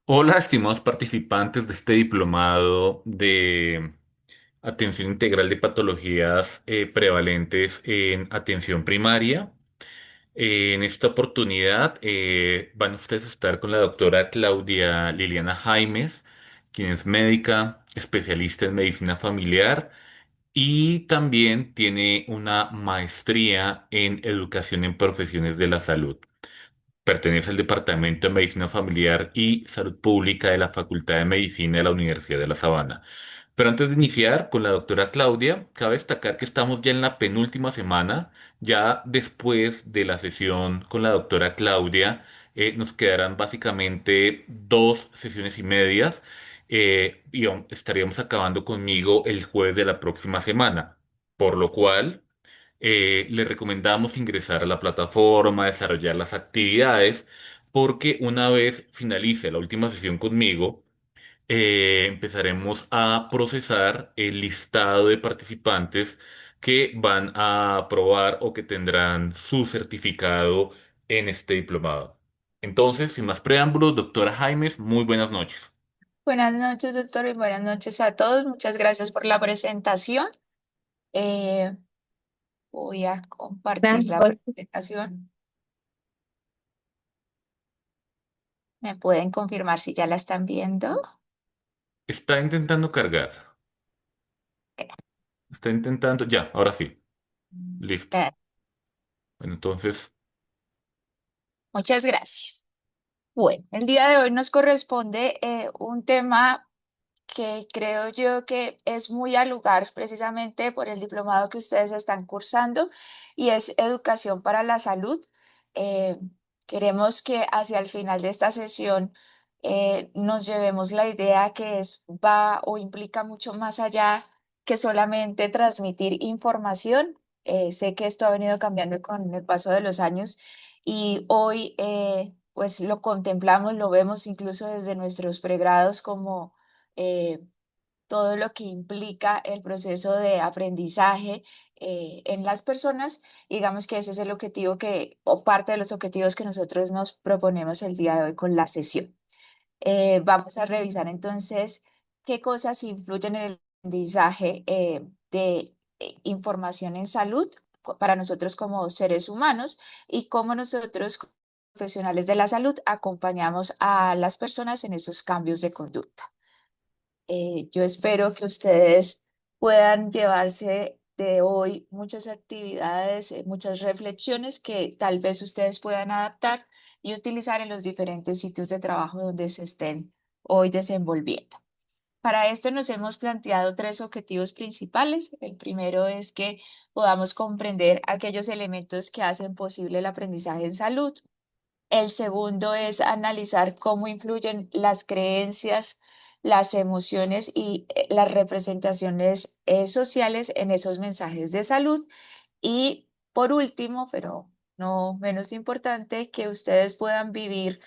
Hola, estimados participantes de este diplomado de atención integral de patologías prevalentes en atención primaria. En esta oportunidad van ustedes a estar con la doctora Claudia Liliana Jaimes, quien es médica, especialista en medicina familiar y también tiene una maestría en educación en profesiones de la salud. Pertenece al Departamento de Medicina Familiar y Salud Pública de la Facultad de Medicina de la Universidad de La Sabana. Pero antes de iniciar con la doctora Claudia, cabe destacar que estamos ya en la penúltima semana. Ya después de la sesión con la doctora Claudia, nos quedarán básicamente 2 sesiones y medias, estaríamos acabando conmigo el jueves de la próxima semana. Por lo cual le recomendamos ingresar a la plataforma, desarrollar las actividades, porque una vez finalice la última sesión conmigo, empezaremos a procesar el listado de participantes que van a aprobar o que tendrán su certificado en este diplomado. Entonces, sin más preámbulos, doctora Jaimes, muy buenas noches. Buenas noches, doctor, y buenas noches a todos. Muchas gracias por la presentación. Eh, Voy a compartir Buenas la noches. presentación. ¿Me pueden confirmar si ya la están viendo? Está intentando cargar. Está intentando. Ya, ahora sí. Listo. Eh, Bueno, entonces, Muchas gracias. Bueno, el día de hoy nos corresponde un tema que creo yo que es muy al lugar precisamente por el diplomado que ustedes están cursando y es educación para la salud. Eh, Queremos que hacia el final de esta sesión nos llevemos la idea que va o implica mucho más allá que solamente transmitir información. Sé que esto ha venido cambiando con el paso de los años y hoy pues lo contemplamos, lo vemos incluso desde nuestros pregrados como eh, todo lo que implica el proceso de aprendizaje en las personas. Digamos que ese es el objetivo o parte de los objetivos que nosotros nos proponemos el día de hoy con la sesión. Vamos a revisar entonces qué cosas influyen en el aprendizaje de información en salud para nosotros como seres humanos y cómo nosotros, como profesionales de la salud, acompañamos a las personas en esos cambios de conducta. Yo espero que ustedes puedan llevarse de hoy muchas actividades, muchas reflexiones que tal vez ustedes puedan adaptar y utilizar en los diferentes sitios de trabajo donde se estén hoy desenvolviendo. Para esto nos hemos planteado tres objetivos principales. El primero es que podamos comprender aquellos elementos que hacen posible el aprendizaje en salud. El segundo es analizar cómo influyen las creencias, las emociones y las representaciones sociales en esos mensajes de salud. Y por último, pero no menos importante, que ustedes puedan vivir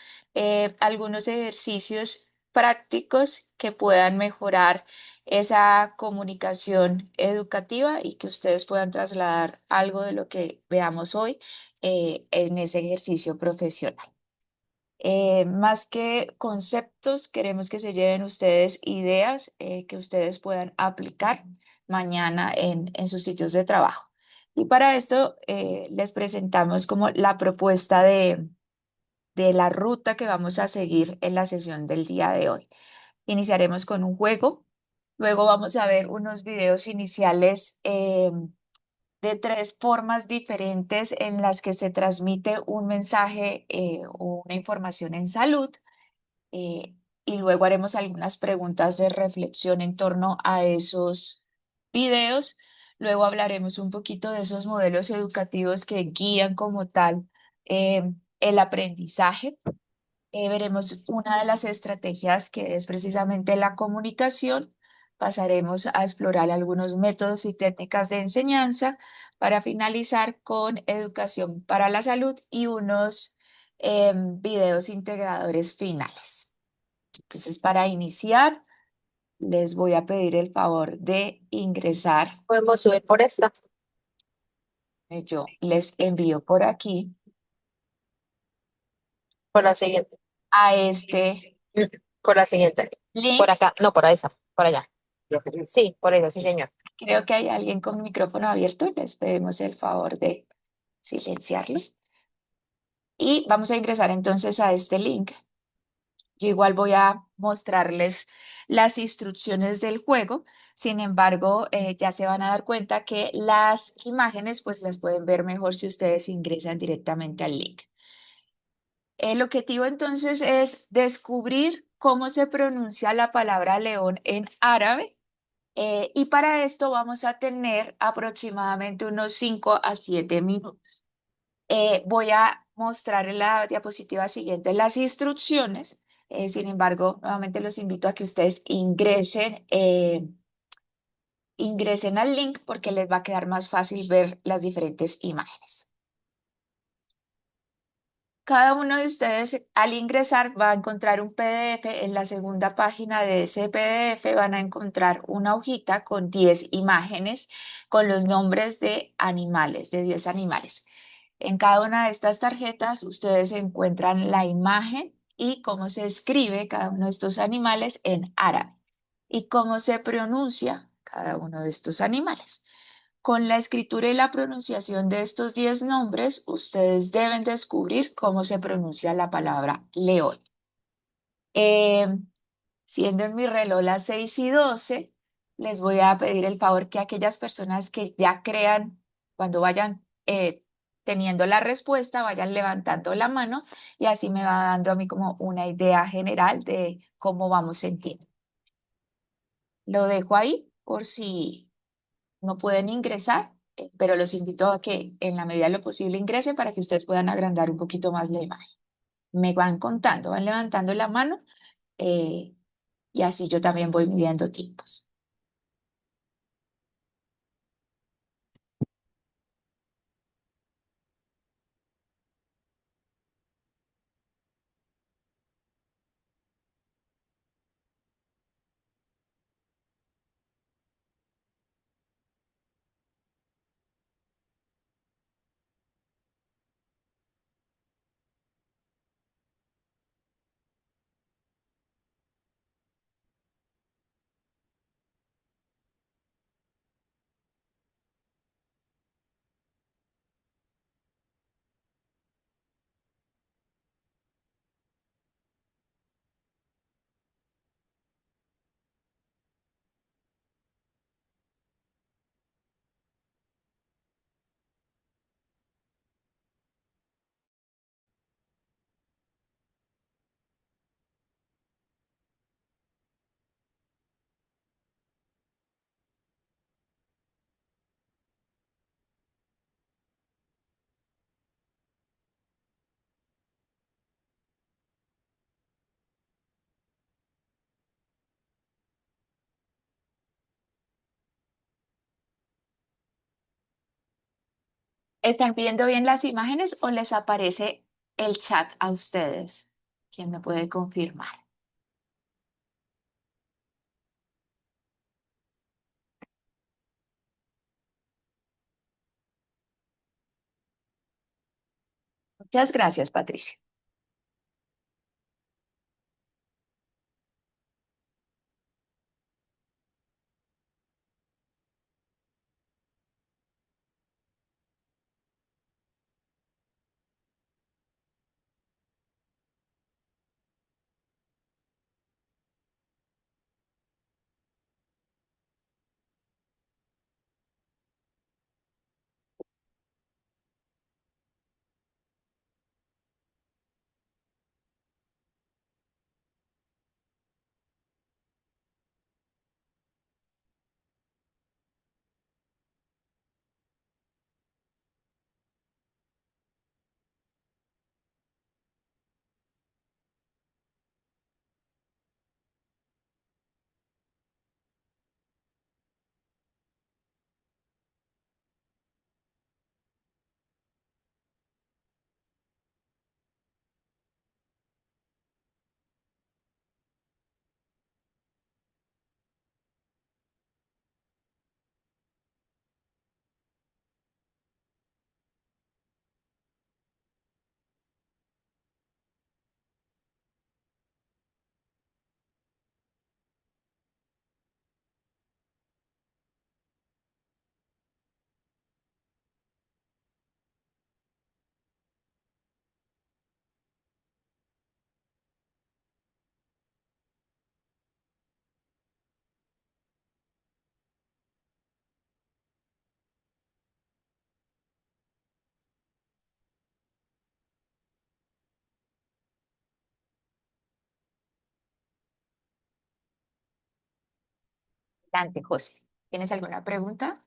algunos ejercicios prácticos que puedan mejorar esa comunicación educativa y que ustedes puedan trasladar algo de lo que veamos hoy en ese ejercicio profesional. Más que conceptos, queremos que se lleven ustedes ideas que ustedes puedan aplicar mañana en sus sitios de trabajo. Y para esto les presentamos como la propuesta de la ruta que vamos a seguir en la sesión del día de hoy. Iniciaremos con un juego, luego vamos a ver unos videos iniciales de tres formas diferentes en las que se transmite un mensaje o una información en salud, eh, y luego haremos algunas preguntas de reflexión en torno a esos videos. Luego hablaremos un poquito de esos modelos educativos que guían como tal el aprendizaje. Veremos una de las estrategias que es precisamente la comunicación. Pasaremos a explorar algunos métodos y técnicas de enseñanza para finalizar con educación para la salud y unos videos integradores finales. Entonces, para iniciar, les voy a pedir el favor de ingresar. Podemos subir por esta. Yo les envío por aquí Por la siguiente. a este Mm, Por la siguiente. Por link. acá. No, por esa. Por allá. Sí, por eso, sí, señor. Creo que hay alguien con micrófono abierto. Les pedimos el favor de silenciarlo. Y vamos a ingresar entonces a este link. Yo igual voy a mostrarles las instrucciones del juego. Sin embargo, ya se van a dar cuenta que las imágenes pues las pueden ver mejor si ustedes ingresan directamente al link. El objetivo entonces es descubrir cómo se pronuncia la palabra león en árabe. Y para esto vamos a tener aproximadamente unos 5 a 7 minutos. Voy a mostrar en la diapositiva siguiente las instrucciones. Sin embargo, nuevamente los invito a que ustedes ingresen al link porque les va a quedar más fácil ver las diferentes imágenes. Cada uno de ustedes al ingresar va a encontrar un PDF. En la segunda página de ese PDF van a encontrar una hojita con 10 imágenes con los nombres de animales, de 10 animales. En cada una de estas tarjetas ustedes encuentran la imagen y cómo se escribe cada uno de estos animales en árabe y cómo se pronuncia cada uno de estos animales. Con la escritura y la pronunciación de estos 10 nombres, ustedes deben descubrir cómo se pronuncia la palabra león. Eh, Siendo en mi reloj las 6:12, les voy a pedir el favor que aquellas personas que ya crean, cuando vayan teniendo la respuesta, vayan levantando la mano y así me va dando a mí como una idea general de cómo vamos sintiendo. Lo dejo ahí por si no pueden ingresar, pero los invito a que en la medida de lo posible ingresen para que ustedes puedan agrandar un poquito más la imagen. Me van contando, van levantando la mano eh, y así yo también voy midiendo tiempos. ¿Están viendo bien las imágenes o les aparece el chat a ustedes? ¿Quién me puede confirmar? Muchas gracias, Patricia. Dante, José, ¿tienes alguna pregunta?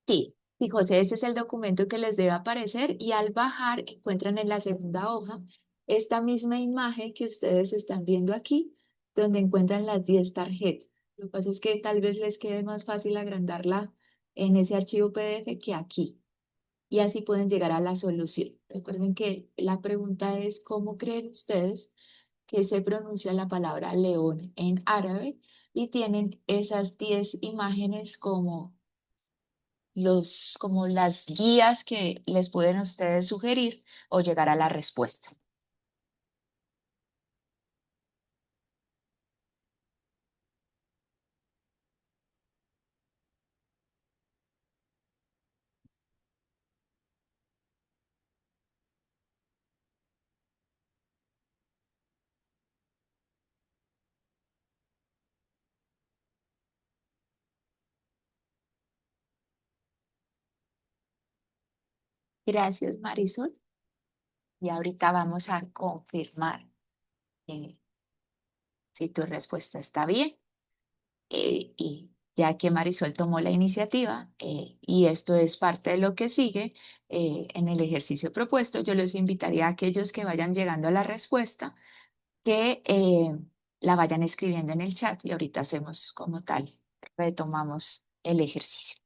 Sí, sí, José, ese es el documento que les debe aparecer y al bajar encuentran en la segunda hoja esta misma imagen que ustedes están viendo aquí, donde encuentran las 10 tarjetas. Lo que pasa es que tal vez les quede más fácil agrandarla en ese archivo PDF que aquí y así pueden llegar a la solución. Recuerden que la pregunta es, ¿cómo creen ustedes que se pronuncia la palabra león en árabe? Y tienen esas 10 imágenes como las guías que les pueden ustedes sugerir o llegar a la respuesta. Gracias, Marisol. Y ahorita vamos a confirmar eh, si tu respuesta está bien. Y ya que Marisol tomó la iniciativa y esto es parte de lo que sigue en el ejercicio propuesto, yo les invitaría a aquellos que vayan llegando a la respuesta que la vayan escribiendo en el chat y ahorita hacemos como tal, retomamos el ejercicio.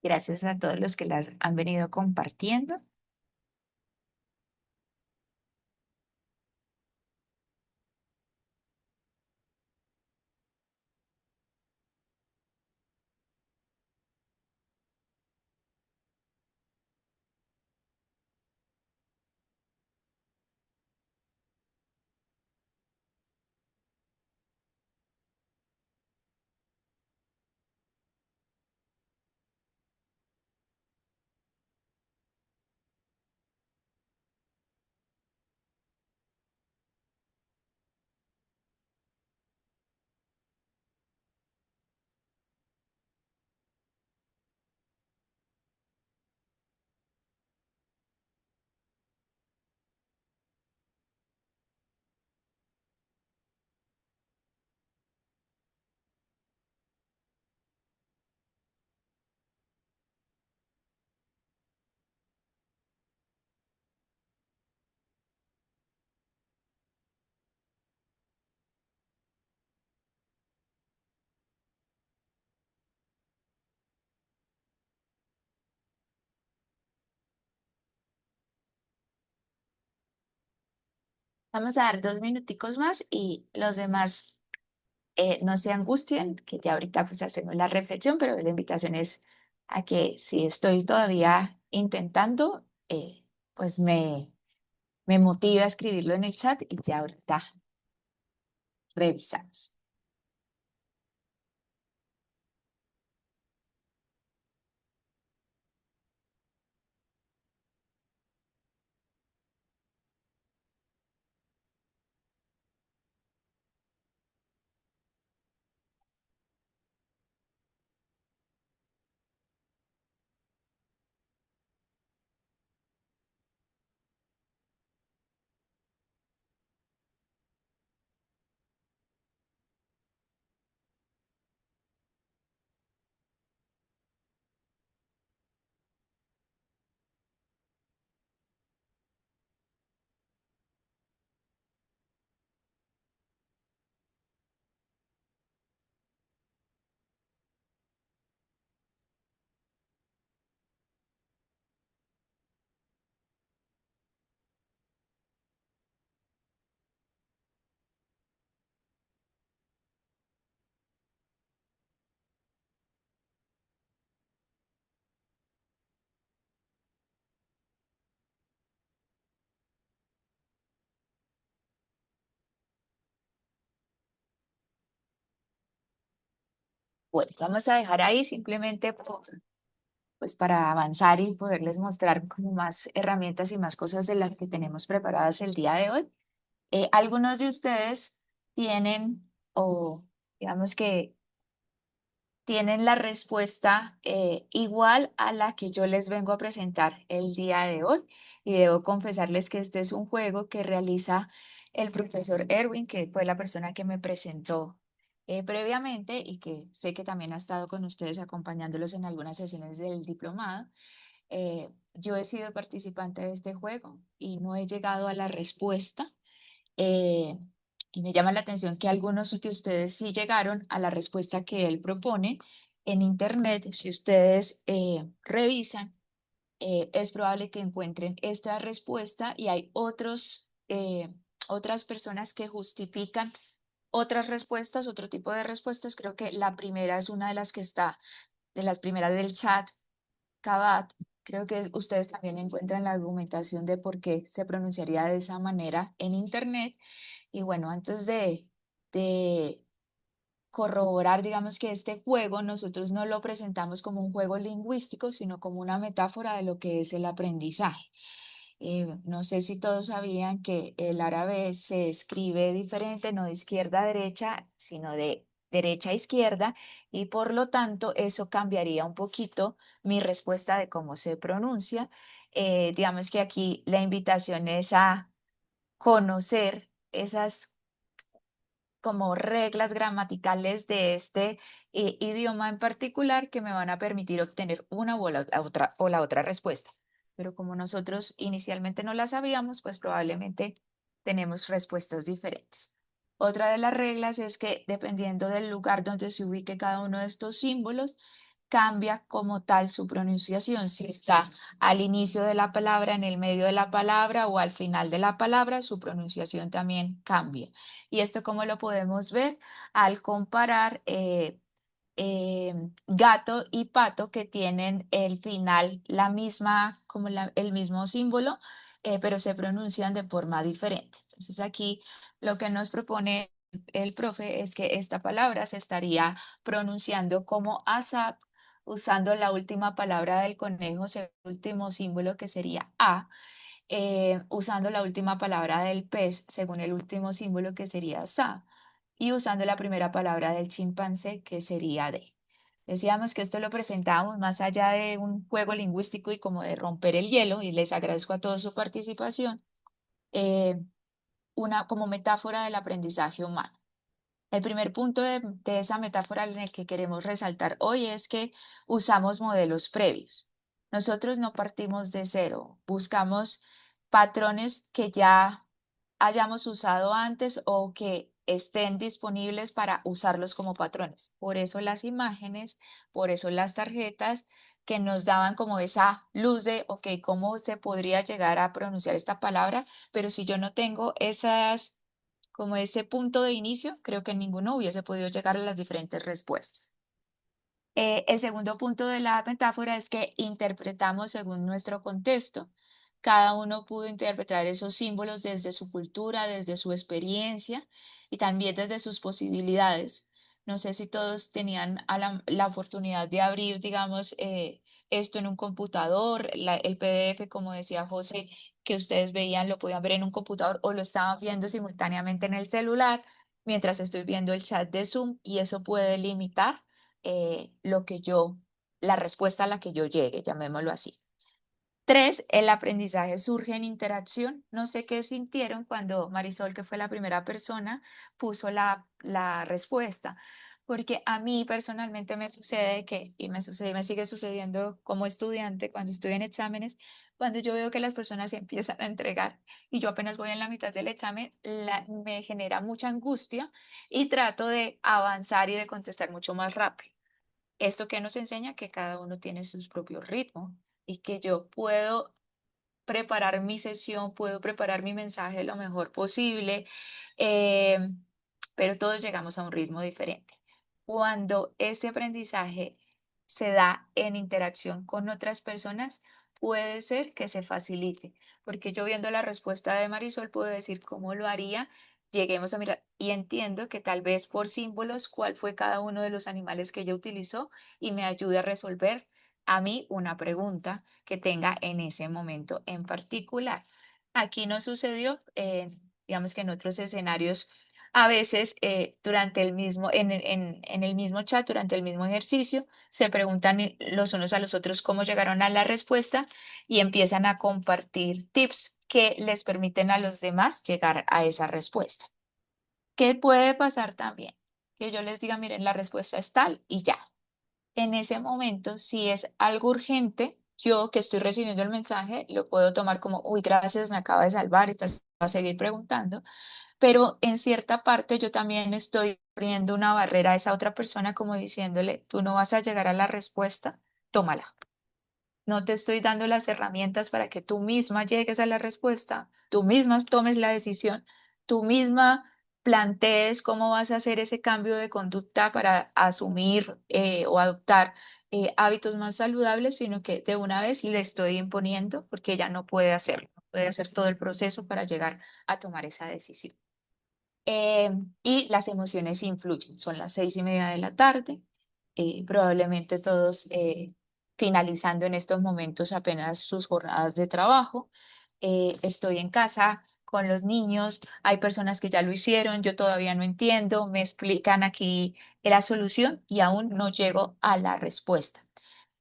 Gracias a todos los que las han venido compartiendo. Vamos a dar 2 minuticos más y los demás no se angustien, que ya ahorita pues hacemos la reflexión, pero la invitación es a que si estoy todavía intentando, pues me motive a escribirlo en el chat y ya ahorita revisamos. Bueno, vamos a dejar ahí simplemente pues para avanzar y poderles mostrar como más herramientas y más cosas de las que tenemos preparadas el día de hoy. Algunos de ustedes tienen o digamos que tienen la respuesta igual a la que yo les vengo a presentar el día de hoy. Y debo confesarles que este es un juego que realiza el profesor Erwin, que fue la persona que me presentó previamente y que sé que también ha estado con ustedes acompañándolos en algunas sesiones del diplomado. Yo he sido participante de este juego y no he llegado a la respuesta. eh, y me llama la atención que algunos de ustedes sí llegaron a la respuesta que él propone en Internet. Si ustedes revisan, es probable que encuentren esta respuesta y hay otras personas que justifican otras respuestas, otro tipo de respuestas. Creo que la primera es una de las que está, de las primeras del chat, Cabat. Creo que ustedes también encuentran la argumentación de por qué se pronunciaría de esa manera en Internet. Y bueno, antes de corroborar, digamos que este juego nosotros no lo presentamos como un juego lingüístico, sino como una metáfora de lo que es el aprendizaje. No sé si todos sabían que el árabe se escribe diferente, no de izquierda a derecha, sino de derecha a izquierda, y por lo tanto eso cambiaría un poquito mi respuesta de cómo se pronuncia. Digamos que aquí la invitación es a conocer esas como reglas gramaticales de este idioma en particular que me van a permitir obtener una o la otra respuesta. Pero como nosotros inicialmente no la sabíamos, pues probablemente tenemos respuestas diferentes. Otra de las reglas es que dependiendo del lugar donde se ubique cada uno de estos símbolos, cambia como tal su pronunciación. Si está al inicio de la palabra, en el medio de la palabra o al final de la palabra, su pronunciación también cambia. ¿Y esto cómo lo podemos ver? Al comparar gato y pato que tienen el final la misma, como el mismo símbolo, pero se pronuncian de forma diferente. Entonces aquí lo que nos propone el profe es que esta palabra se estaría pronunciando como ASAP, usando la última palabra del conejo, el último símbolo que sería A, usando la última palabra del pez según el último símbolo que sería sa y usando la primera palabra del chimpancé que sería de. Decíamos que esto lo presentábamos más allá de un juego lingüístico y como de romper el hielo, y les agradezco a todos su participación, eh, una como metáfora del aprendizaje humano. El primer punto de esa metáfora en el que queremos resaltar hoy es que usamos modelos previos. Nosotros no partimos de cero, buscamos patrones que ya hayamos usado antes o que estén disponibles para usarlos como patrones. Por eso las imágenes, por eso las tarjetas que nos daban como esa luz de, ok, ¿cómo se podría llegar a pronunciar esta palabra? Pero si yo no tengo esas como ese punto de inicio, creo que ninguno hubiese podido llegar a las diferentes respuestas. El segundo punto de la metáfora es que interpretamos según nuestro contexto. Cada uno pudo interpretar esos símbolos desde su cultura, desde su experiencia y también desde sus posibilidades. No sé si todos tenían la oportunidad de abrir, digamos, esto en un computador, el PDF, como decía José, que ustedes veían, lo podían ver en un computador o lo estaban viendo simultáneamente en el celular mientras estoy viendo el chat de Zoom y eso puede limitar lo que la respuesta a la que yo llegue, llamémoslo así. Tres, el aprendizaje surge en interacción. No sé qué sintieron cuando Marisol, que fue la primera persona, puso la respuesta, porque a mí personalmente me sucede que, y me sucede, me sigue sucediendo como estudiante cuando estoy en exámenes, cuando yo veo que las personas se empiezan a entregar y yo apenas voy en la mitad del examen, me genera mucha angustia y trato de avanzar y de contestar mucho más rápido. Esto que nos enseña que cada uno tiene sus propios ritmos y que yo puedo preparar mi sesión, puedo preparar mi mensaje lo mejor posible, eh, pero todos llegamos a un ritmo diferente. Cuando ese aprendizaje se da en interacción con otras personas, puede ser que se facilite, porque yo viendo la respuesta de Marisol puedo decir cómo lo haría lleguemos a mirar y entiendo que tal vez por símbolos cuál fue cada uno de los animales que ella utilizó y me ayude a resolver a mí una pregunta que tenga en ese momento en particular. Aquí no sucedió, digamos que en otros escenarios, a veces durante el mismo, en el mismo chat, durante el mismo ejercicio, se preguntan los unos a los otros cómo llegaron a la respuesta y empiezan a compartir tips que les permiten a los demás llegar a esa respuesta. ¿Qué puede pasar también? Que yo les diga, miren, la respuesta es tal y ya. En ese momento, si es algo urgente, yo que estoy recibiendo el mensaje, lo puedo tomar como, uy, gracias, me acaba de salvar, estás va a seguir preguntando, pero en cierta parte yo también estoy poniendo una barrera a esa otra persona como diciéndole, tú no vas a llegar a la respuesta, tómala. No te estoy dando las herramientas para que tú misma llegues a la respuesta, tú misma tomes la decisión, tú misma plantees cómo vas a hacer ese cambio de conducta para asumir o adoptar hábitos más saludables, sino que de una vez le estoy imponiendo porque ella no puede hacerlo, no puede hacer todo el proceso para llegar a tomar esa decisión. Y las emociones influyen. Son las 6:30 de la tarde. Probablemente todos finalizando en estos momentos apenas sus jornadas de trabajo. Estoy en casa con los niños. Hay personas que ya lo hicieron. Yo todavía no entiendo. Me explican aquí la solución y aún no llego a la respuesta.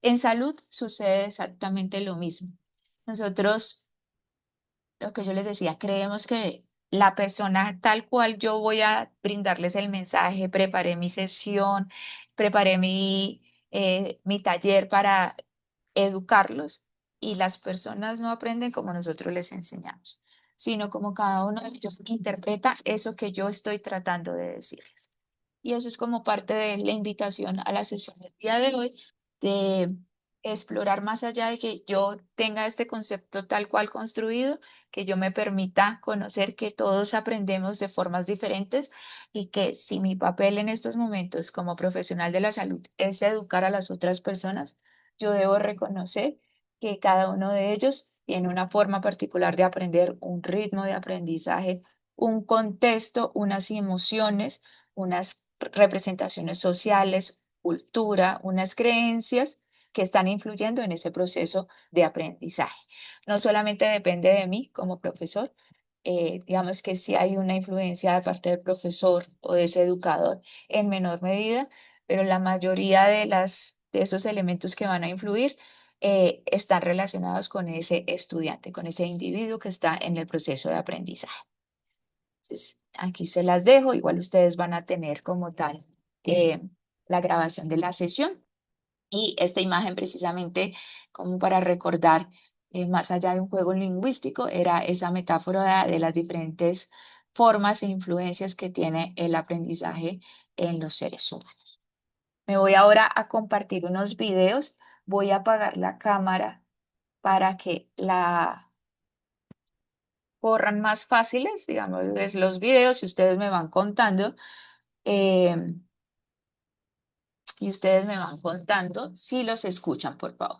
En salud sucede exactamente lo mismo. Nosotros lo que yo les decía, creemos que la persona tal cual yo voy a brindarles el mensaje, preparé mi sesión, preparé mi taller para educarlos y las personas no aprenden como nosotros les enseñamos, sino como cada uno de ellos interpreta eso que yo estoy tratando de decirles. Y eso es como parte de la invitación a la sesión del día de hoy, de explorar más allá de que yo tenga este concepto tal cual construido, que yo me permita conocer que todos aprendemos de formas diferentes y que si mi papel en estos momentos como profesional de la salud es educar a las otras personas, yo debo reconocer que cada uno de ellos tiene una forma particular de aprender, un ritmo de aprendizaje, un contexto, unas emociones, unas representaciones sociales, cultura, unas creencias que están influyendo en ese proceso de aprendizaje. No solamente depende de mí como profesor, digamos que sí hay una influencia de parte del profesor o de ese educador en menor medida, pero la mayoría de esos elementos que van a influir están relacionados con ese estudiante, con ese individuo que está en el proceso de aprendizaje. Entonces, aquí se las dejo, igual ustedes van a tener como tal eh, la grabación de la sesión y esta imagen precisamente como para recordar, más allá de un juego lingüístico, era esa metáfora de las diferentes formas e influencias que tiene el aprendizaje en los seres humanos. Me voy ahora a compartir unos videos. Voy a apagar la cámara para que la corran más fáciles, digamos, es los videos y ustedes me van contando. Y ustedes me van contando si los escuchan, por favor.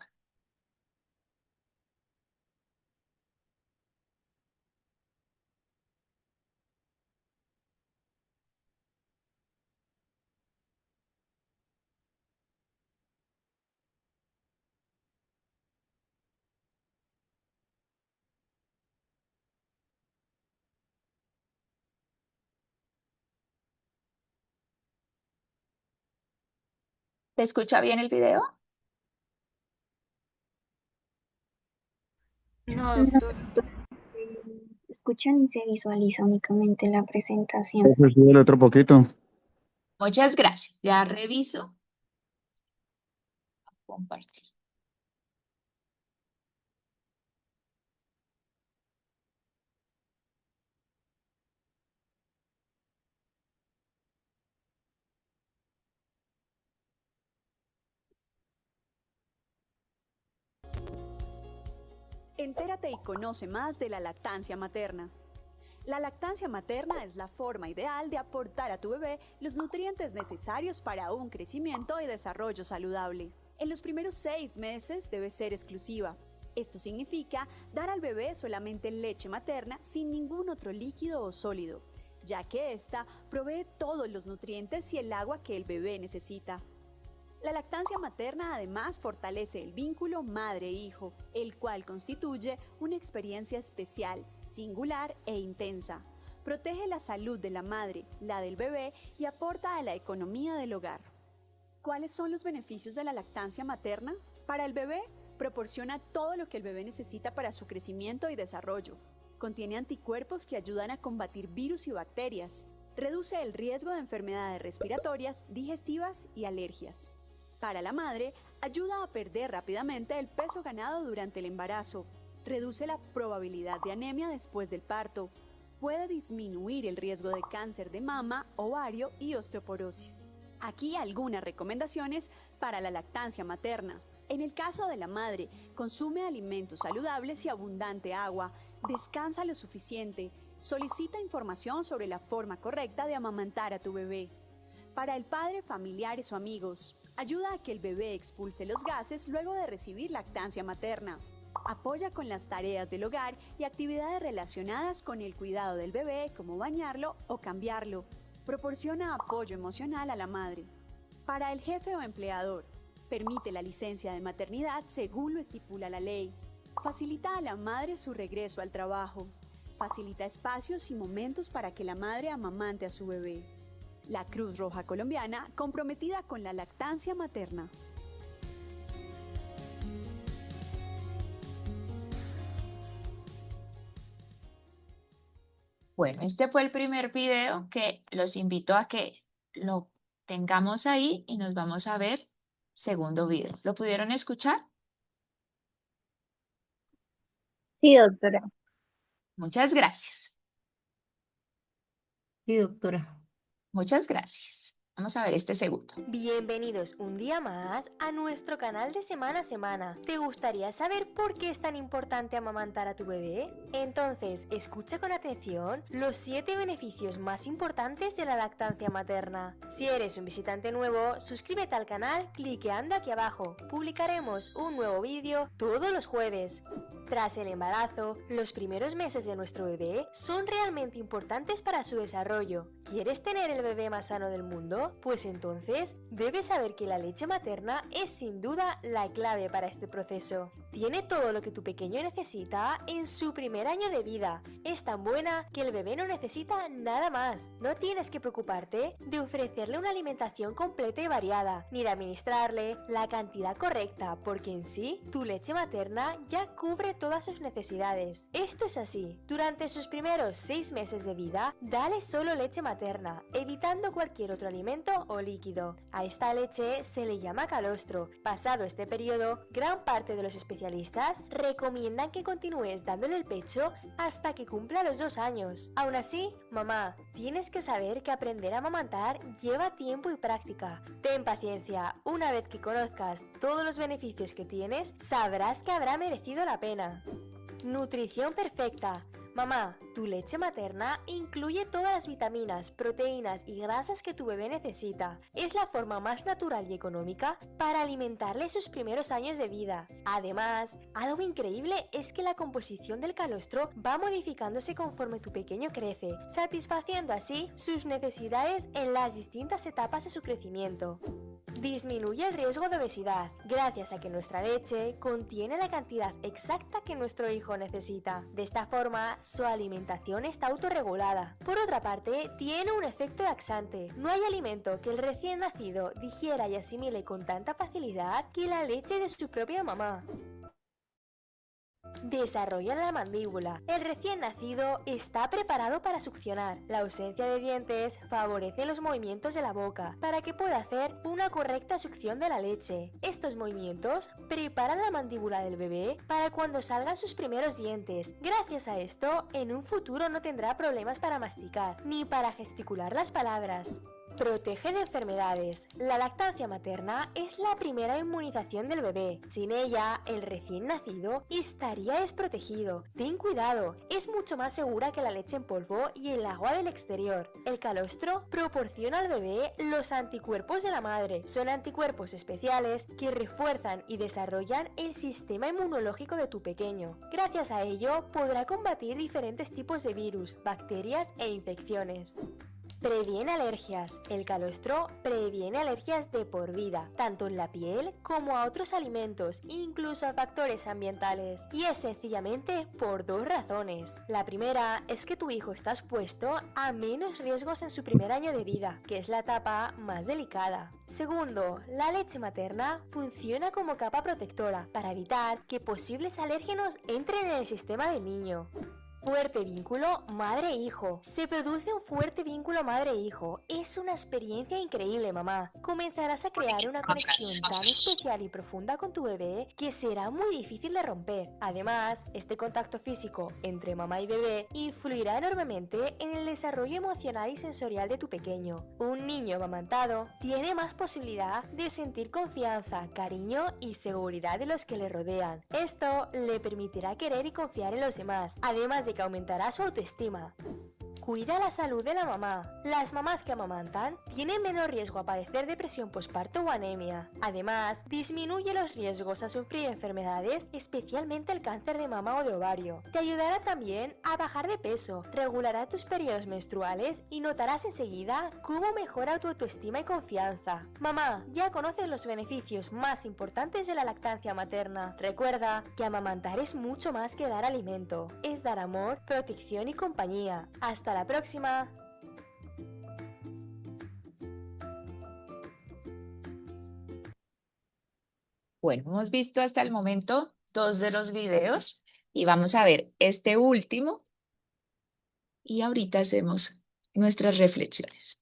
¿Se escucha bien el video? No, No, doctor. se escucha ni se visualiza únicamente la presentación. Pues sí, el otro poquito. Muchas gracias. Ya reviso. Compartir. Entérate y conoce más de la lactancia materna. La lactancia materna es la forma ideal de aportar a tu bebé los nutrientes necesarios para un crecimiento y desarrollo saludable. En los primeros 6 meses debe ser exclusiva. Esto significa dar al bebé solamente leche materna sin ningún otro líquido o sólido, ya que ésta provee todos los nutrientes y el agua que el bebé necesita. La lactancia materna además fortalece el vínculo madre-hijo, el cual constituye una experiencia especial, singular e intensa. Protege la salud de la madre, la del bebé y aporta a la economía del hogar. ¿Cuáles son los beneficios de la lactancia materna? Para el bebé, proporciona todo lo que el bebé necesita para su crecimiento y desarrollo. Contiene anticuerpos que ayudan a combatir virus y bacterias. Reduce el riesgo de enfermedades respiratorias, digestivas y alergias. Para la madre, ayuda a perder rápidamente el peso ganado durante el embarazo. Reduce la probabilidad de anemia después del parto. Puede disminuir el riesgo de cáncer de mama, ovario y osteoporosis. Aquí algunas recomendaciones para la lactancia materna. En el caso de la madre, consume alimentos saludables y abundante agua, descansa lo suficiente, solicita información sobre la forma correcta de amamantar a tu bebé. Para el padre, familiares o amigos, ayuda a que el bebé expulse los gases luego de recibir lactancia materna. Apoya con las tareas del hogar y actividades relacionadas con el cuidado del bebé, como bañarlo o cambiarlo. Proporciona apoyo emocional a la madre. Para el jefe o empleador, permite la licencia de maternidad según lo estipula la ley. Facilita a la madre su regreso al trabajo. Facilita espacios y momentos para que la madre amamante a su bebé. La Cruz Roja Colombiana, comprometida con la lactancia materna. Bueno, este fue el primer video que los invito a que lo tengamos ahí y nos vamos a ver segundo video. ¿Lo pudieron escuchar? Sí, doctora. Muchas gracias. Sí, doctora. Muchas gracias. Vamos a ver este segundo. Bienvenidos un día más a nuestro canal de Semana a Semana. ¿Te gustaría saber por qué es tan importante amamantar a tu bebé? Entonces, escucha con atención los 7 beneficios más importantes de la lactancia materna. Si eres un visitante nuevo, suscríbete al canal cliqueando aquí abajo. Publicaremos un nuevo vídeo todos los jueves. Tras el embarazo, los primeros meses de nuestro bebé son realmente importantes para su desarrollo. ¿Quieres tener el bebé más sano del mundo? Pues entonces debes saber que la leche materna es sin duda la clave para este proceso. Tiene todo lo que tu pequeño necesita en su primer año de vida. Es tan buena que el bebé no necesita nada más. No tienes que preocuparte de ofrecerle una alimentación completa y variada, ni de administrarle la cantidad correcta, porque en sí tu leche materna ya cubre todas sus necesidades. Esto es así. Durante sus primeros 6 meses de vida, dale solo leche materna, evitando cualquier otro alimento o líquido. A esta leche se le llama calostro. Pasado este periodo, gran parte de los especialistas recomiendan que continúes dándole el pecho hasta que cumpla los 2 años. Aún así, mamá, tienes que saber que aprender a amamantar lleva tiempo y práctica. Ten paciencia. Una vez que conozcas todos los beneficios que tienes, sabrás que habrá merecido la pena. Nutrición perfecta. Mamá, tu leche materna incluye todas las vitaminas, proteínas y grasas que tu bebé necesita. Es la forma más natural y económica para alimentarle sus primeros años de vida. Además, algo increíble es que la composición del calostro va modificándose conforme tu pequeño crece, satisfaciendo así sus necesidades en las distintas etapas de su crecimiento. Disminuye el riesgo de obesidad, gracias a que nuestra leche contiene la cantidad exacta que nuestro hijo necesita. De esta forma, su alimentación está autorregulada. Por otra parte, tiene un efecto laxante. No hay alimento que el recién nacido digiera y asimile con tanta facilidad que la leche de su propia mamá. Desarrolla la mandíbula. El recién nacido está preparado para succionar. La ausencia de dientes favorece los movimientos de la boca para que pueda hacer una correcta succión de la leche. Estos movimientos preparan la mandíbula del bebé para cuando salgan sus primeros dientes. Gracias a esto, en un futuro no tendrá problemas para masticar ni para gesticular las palabras. Protege de enfermedades. La lactancia materna es la primera inmunización del bebé. Sin ella, el recién nacido estaría desprotegido. Ten cuidado, es mucho más segura que la leche en polvo y el agua del exterior. El calostro proporciona al bebé los anticuerpos de la madre. Son anticuerpos especiales que refuerzan y desarrollan el sistema inmunológico de tu pequeño. Gracias a ello, podrá combatir diferentes tipos de virus, bacterias e infecciones. Previene alergias. El calostro previene alergias de por vida, tanto en la piel como a otros alimentos, incluso a factores ambientales. Y es sencillamente por dos razones. La primera es que tu hijo está expuesto a menos riesgos en su primer año de vida, que es la etapa más delicada. Segundo, la leche materna funciona como capa protectora para evitar que posibles alérgenos entren en el sistema del niño. Fuerte vínculo madre-hijo. Se produce un fuerte vínculo madre-hijo. Es una experiencia increíble, mamá. Comenzarás a crear una conexión tan especial y profunda con tu bebé que será muy difícil de romper. Además, este contacto físico entre mamá y bebé influirá enormemente en el desarrollo emocional y sensorial de tu pequeño. Un niño amamantado tiene más posibilidad de sentir confianza, cariño y seguridad de los que le rodean. Esto le permitirá querer y confiar en los demás, además de que aumentará su autoestima. Cuida la salud de la mamá. Las mamás que amamantan tienen menos riesgo a padecer depresión posparto o anemia. Además, disminuye los riesgos a sufrir enfermedades, especialmente el cáncer de mama o de ovario. Te ayudará también a bajar de peso, regulará tus periodos menstruales y notarás enseguida cómo mejora tu autoestima y confianza. Mamá, ya conoces los beneficios más importantes de la lactancia materna. Recuerda que amamantar es mucho más que dar alimento. Es dar amor, protección y compañía. Hasta la próxima. Bueno, hemos visto hasta el momento 2 de los videos y vamos a ver este último y ahorita hacemos nuestras reflexiones.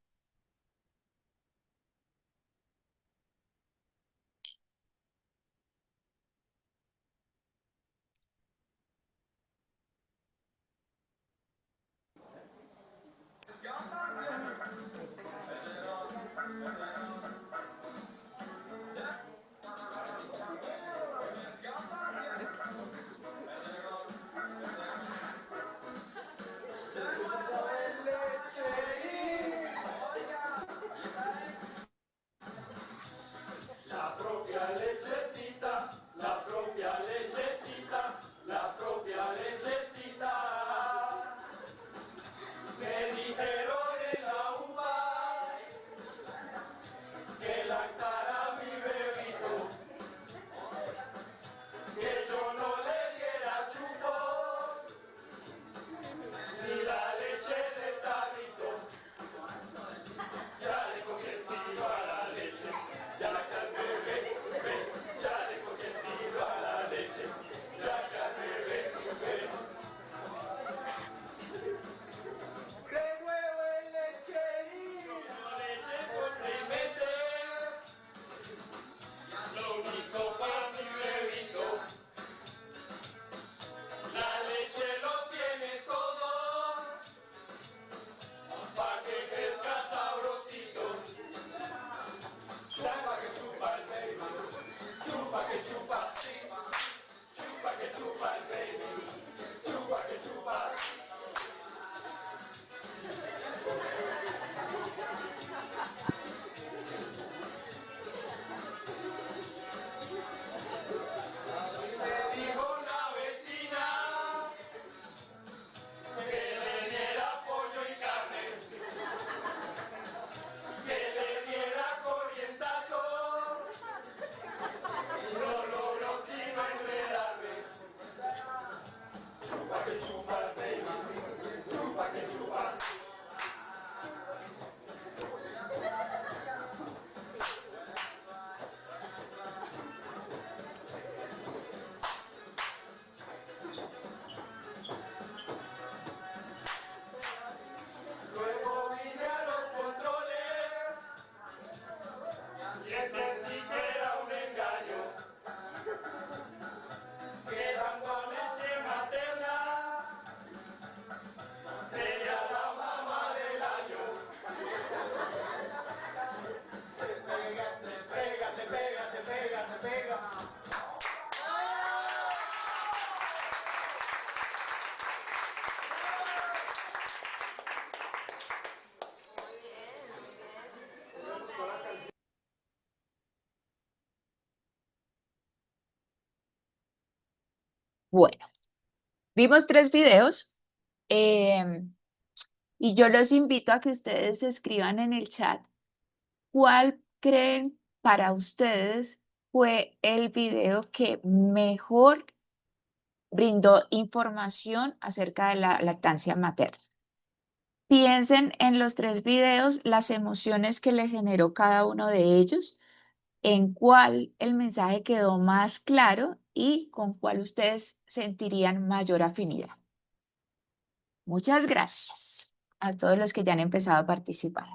Bueno, vimos 3 videos em, y yo los invito a que ustedes escriban en el chat cuál creen para ustedes fue el video que mejor brindó información acerca de la lactancia materna. Piensen en los 3 videos, las emociones que le generó cada uno de ellos, en cuál el mensaje quedó más claro y con cuál ustedes sentirían mayor afinidad. Muchas gracias a todos los que ya han empezado a participar.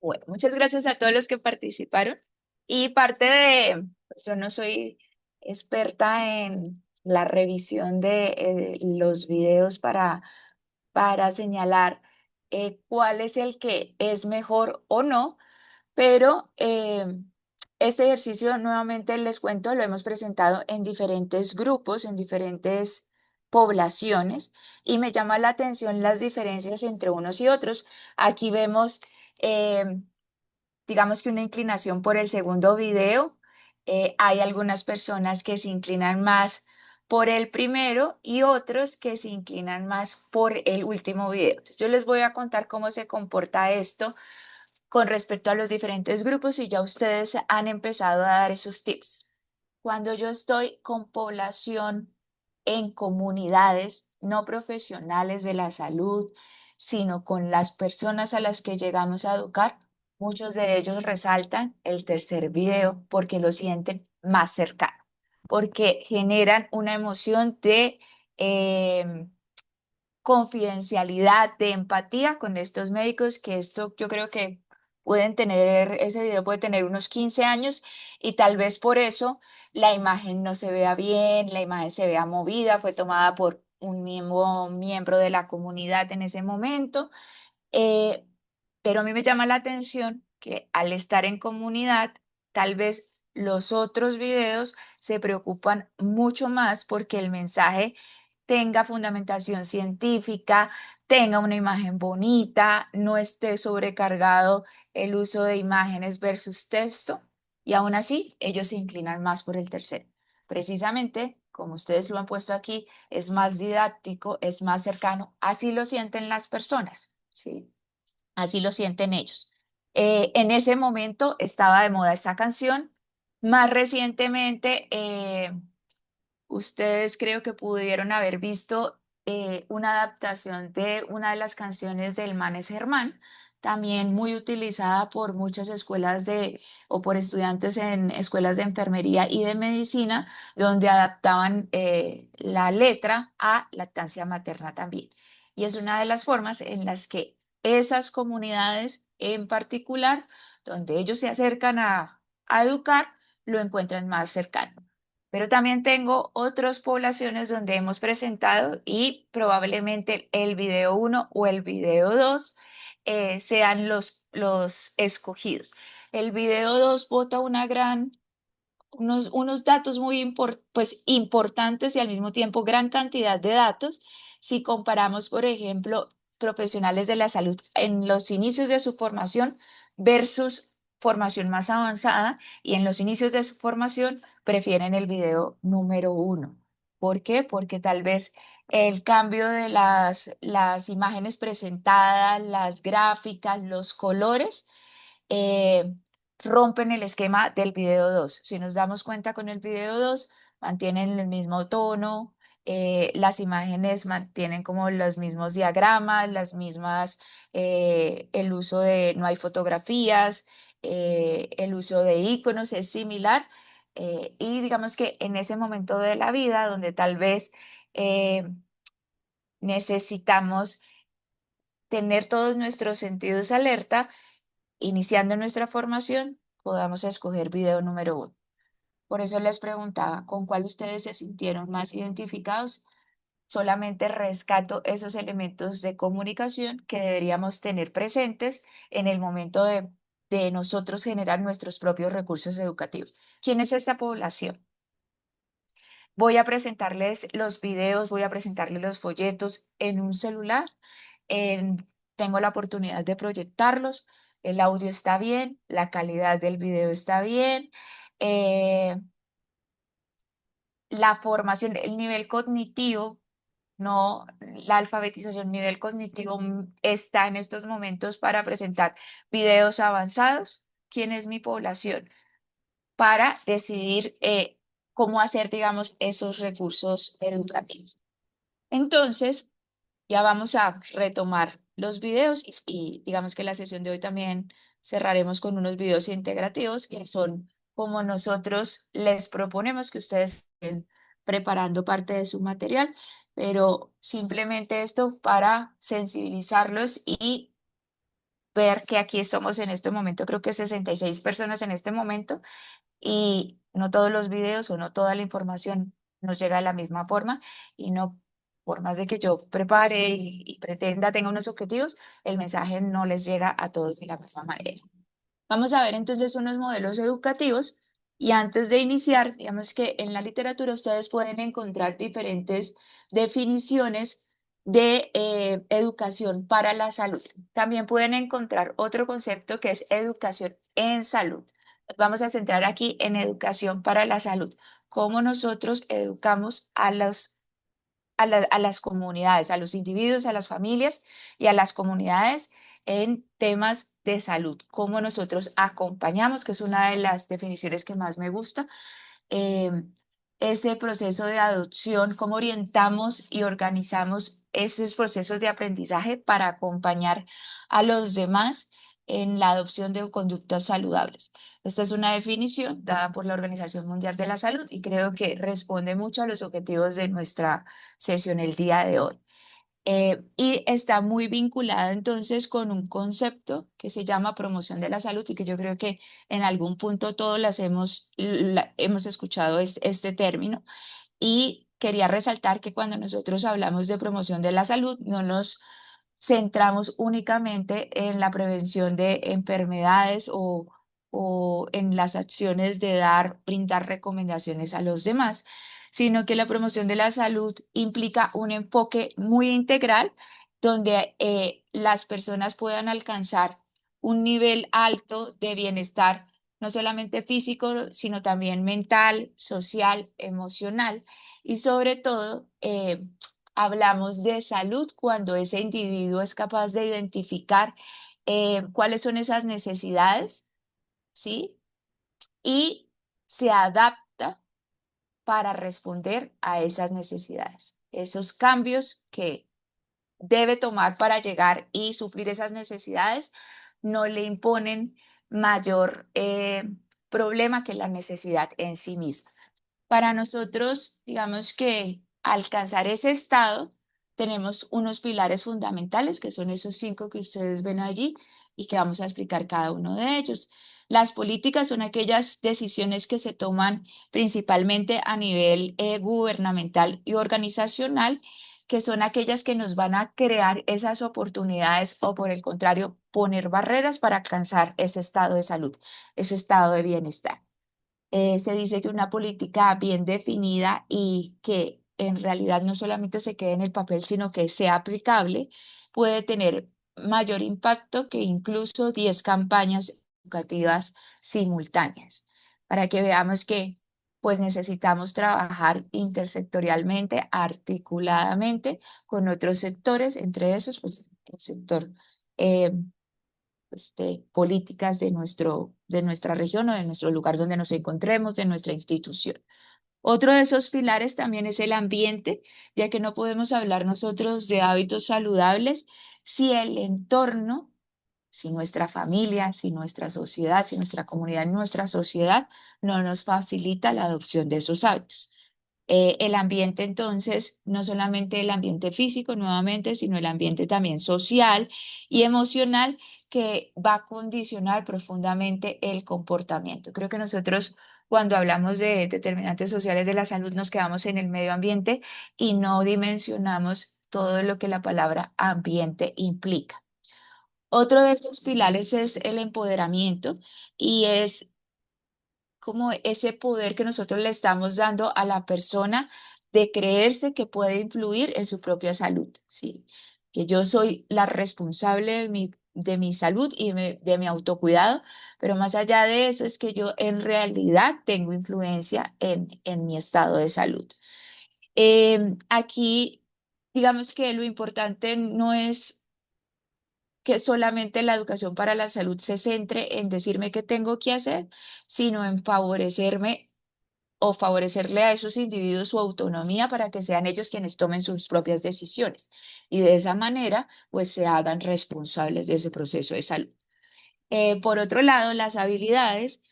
Bueno, muchas gracias a todos los que participaron. Y parte de, pues yo no soy experta en la revisión de los videos para señalar cuál es el que es mejor o no, pero este ejercicio nuevamente les cuento, lo hemos presentado en diferentes grupos, en diferentes poblaciones, y me llama la atención las diferencias entre unos y otros. Aquí vemos, digamos que una inclinación por el segundo video. Hay algunas personas que se inclinan más por el primero y otros que se inclinan más por el último video. Entonces, yo les voy a contar cómo se comporta esto con respecto a los diferentes grupos y ya ustedes han empezado a dar esos tips. Cuando yo estoy con población en comunidades no profesionales de la salud, sino con las personas a las que llegamos a educar, muchos de ellos resaltan el tercer video porque lo sienten más cercano, porque generan una emoción de confidencialidad, de empatía con estos médicos, que esto yo creo que pueden tener, ese video puede tener unos 15 años y tal vez por eso la imagen no se vea bien, la imagen se vea movida, fue tomada por un miembro de la comunidad en ese momento. Eh, pero a mí me llama la atención que al estar en comunidad, tal vez los otros videos se preocupan mucho más porque el mensaje tenga fundamentación científica, tenga una imagen bonita, no esté sobrecargado el uso de imágenes versus texto, y aún así ellos se inclinan más por el tercero. Precisamente, como ustedes lo han puesto aquí, es más didáctico, es más cercano, así lo sienten las personas, ¿sí? Así lo sienten ellos. En ese momento estaba de moda esa canción. Más recientemente, ustedes creo que pudieron haber visto una adaptación de una de las canciones del Manes Germán, también muy utilizada por muchas escuelas o por estudiantes en escuelas de enfermería y de medicina, donde adaptaban la letra a lactancia materna también. Y es una de las formas en las que esas comunidades en particular, donde ellos se acercan a educar, lo encuentran más cercano. Pero también tengo otras poblaciones donde hemos presentado y probablemente el video 1 o el video 2 sean los escogidos. El video 2 bota unos datos muy pues, importantes y al mismo tiempo gran cantidad de datos. Si comparamos, por ejemplo, profesionales de la salud en los inicios de su formación versus formación más avanzada, y en los inicios de su formación prefieren el video número 1. ¿Por qué? Porque tal vez el cambio de las imágenes presentadas, las gráficas, los colores, eh, rompen el esquema del video 2. Si nos damos cuenta con el video 2, mantienen el mismo tono, las imágenes mantienen como los mismos diagramas, las mismas, el uso de, no hay fotografías, el uso de iconos es similar. Y digamos que en ese momento de la vida donde tal vez eh, necesitamos tener todos nuestros sentidos alerta, iniciando nuestra formación, podamos escoger video número 1. Por eso les preguntaba con cuál ustedes se sintieron más identificados. Solamente rescato esos elementos de comunicación que deberíamos tener presentes en el momento de de nosotros generar nuestros propios recursos educativos. ¿Quién es esa población? Voy a presentarles los videos, voy a presentarles los folletos en un celular. Tengo la oportunidad de proyectarlos. El audio está bien, la calidad del video está bien. La formación, el nivel cognitivo, no la alfabetización, nivel cognitivo está en estos momentos para presentar videos avanzados. ¿Quién es mi población? Para decidir cómo hacer, digamos, esos recursos educativos. Entonces, ya vamos a retomar los videos y digamos que la sesión de hoy también cerraremos con unos videos integrativos que son como nosotros les proponemos que ustedes estén preparando parte de su material, pero simplemente esto para sensibilizarlos y ver que aquí somos en este momento, creo que 66 personas en este momento y no todos los videos o no toda la información nos llega de la misma forma y no, por más de que yo prepare y pretenda, tenga unos objetivos, el mensaje no les llega a todos de la misma manera. Vamos a ver entonces unos modelos educativos y antes de iniciar, digamos que en la literatura ustedes pueden encontrar diferentes definiciones de educación para la salud. También pueden encontrar otro concepto que es educación en salud. Vamos a centrar aquí en educación para la salud, cómo nosotros educamos a las comunidades, a los individuos, a las familias y a las comunidades en temas de salud, cómo nosotros acompañamos, que es una de las definiciones que más me gusta, eh, ese proceso de adopción, cómo orientamos y organizamos esos procesos de aprendizaje para acompañar a los demás en la adopción de conductas saludables. Esta es una definición dada por la Organización Mundial de la Salud y creo que responde mucho a los objetivos de nuestra sesión el día de hoy. Y está muy vinculada entonces con un concepto que se llama promoción de la salud y que yo creo que en algún punto todos hemos escuchado este término y quería resaltar que cuando nosotros hablamos de promoción de la salud no nos centramos únicamente en la prevención de enfermedades o en las acciones de brindar recomendaciones a los demás, sino que la promoción de la salud implica un enfoque muy integral donde las personas puedan alcanzar un nivel alto de bienestar, no solamente físico, sino también mental, social, emocional y sobre todo hablamos de salud cuando ese individuo es capaz de identificar cuáles son esas necesidades, ¿sí? Y se adapta para responder a esas necesidades, esos cambios que debe tomar para llegar y suplir esas necesidades no le imponen mayor problema que la necesidad en sí misma. Para nosotros, digamos que alcanzar ese estado, tenemos unos pilares fundamentales, que son esos 5 que ustedes ven allí y que vamos a explicar cada uno de ellos. Las políticas son aquellas decisiones que se toman principalmente a nivel gubernamental y organizacional, que son aquellas que nos van a crear esas oportunidades o por el contrario, poner barreras para alcanzar ese estado de salud, ese estado de bienestar. Se dice que una política bien definida y que en realidad no solamente se quede en el papel, sino que sea aplicable, puede tener mayor impacto que incluso 10 campañas educativas simultáneas, para que veamos que pues necesitamos trabajar intersectorialmente, articuladamente con otros sectores, entre esos pues el sector eh, políticas de nuestra región o de nuestro lugar donde nos encontremos, de nuestra institución. Otro de esos pilares también es el ambiente, ya que no podemos hablar nosotros de hábitos saludables si el entorno, si nuestra familia, si nuestra sociedad, si nuestra comunidad, nuestra sociedad no nos facilita la adopción de esos hábitos. El ambiente entonces, no solamente el ambiente físico nuevamente, sino el ambiente también social y emocional que va a condicionar profundamente el comportamiento. Creo que nosotros cuando hablamos de determinantes sociales de la salud nos quedamos en el medio ambiente y no dimensionamos todo lo que la palabra ambiente implica. Otro de estos pilares es el empoderamiento y es como ese poder que nosotros le estamos dando a la persona de creerse que puede influir en su propia salud, ¿sí? Que yo soy la responsable de mi salud y de mi autocuidado, pero más allá de eso es que yo en realidad tengo influencia en mi estado de salud. Aquí, digamos que lo importante no es que solamente la educación para la salud se centre en decirme qué tengo que hacer, sino en favorecerme o favorecerle a esos individuos su autonomía para que sean ellos quienes tomen sus propias decisiones y de esa manera pues se hagan responsables de ese proceso de salud. Por otro lado, las habilidades